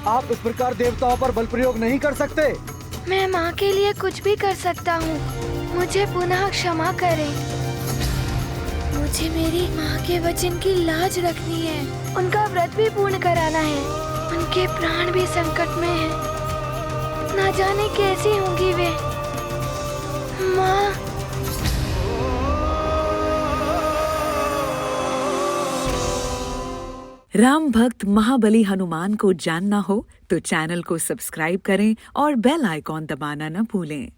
Speaker 12: आप इस प्रकार देवताओं पर बल प्रयोग नहीं कर सकते।
Speaker 1: मैं माँ के लिए कुछ भी कर सकता हूँ, मुझे पुनः क्षमा करें। मुझे मेरी माँ के वचन की लाज रखनी है, उनका व्रत भी पूर्ण कराना है, उनके प्राण भी संकट में हैं। ना जाने कैसी होंगी वे। माँ,
Speaker 18: राम भक्त महाबली हनुमान को जानना हो तो चैनल को सब्सक्राइब करें और बेल आइकॉन दबाना न भूलें।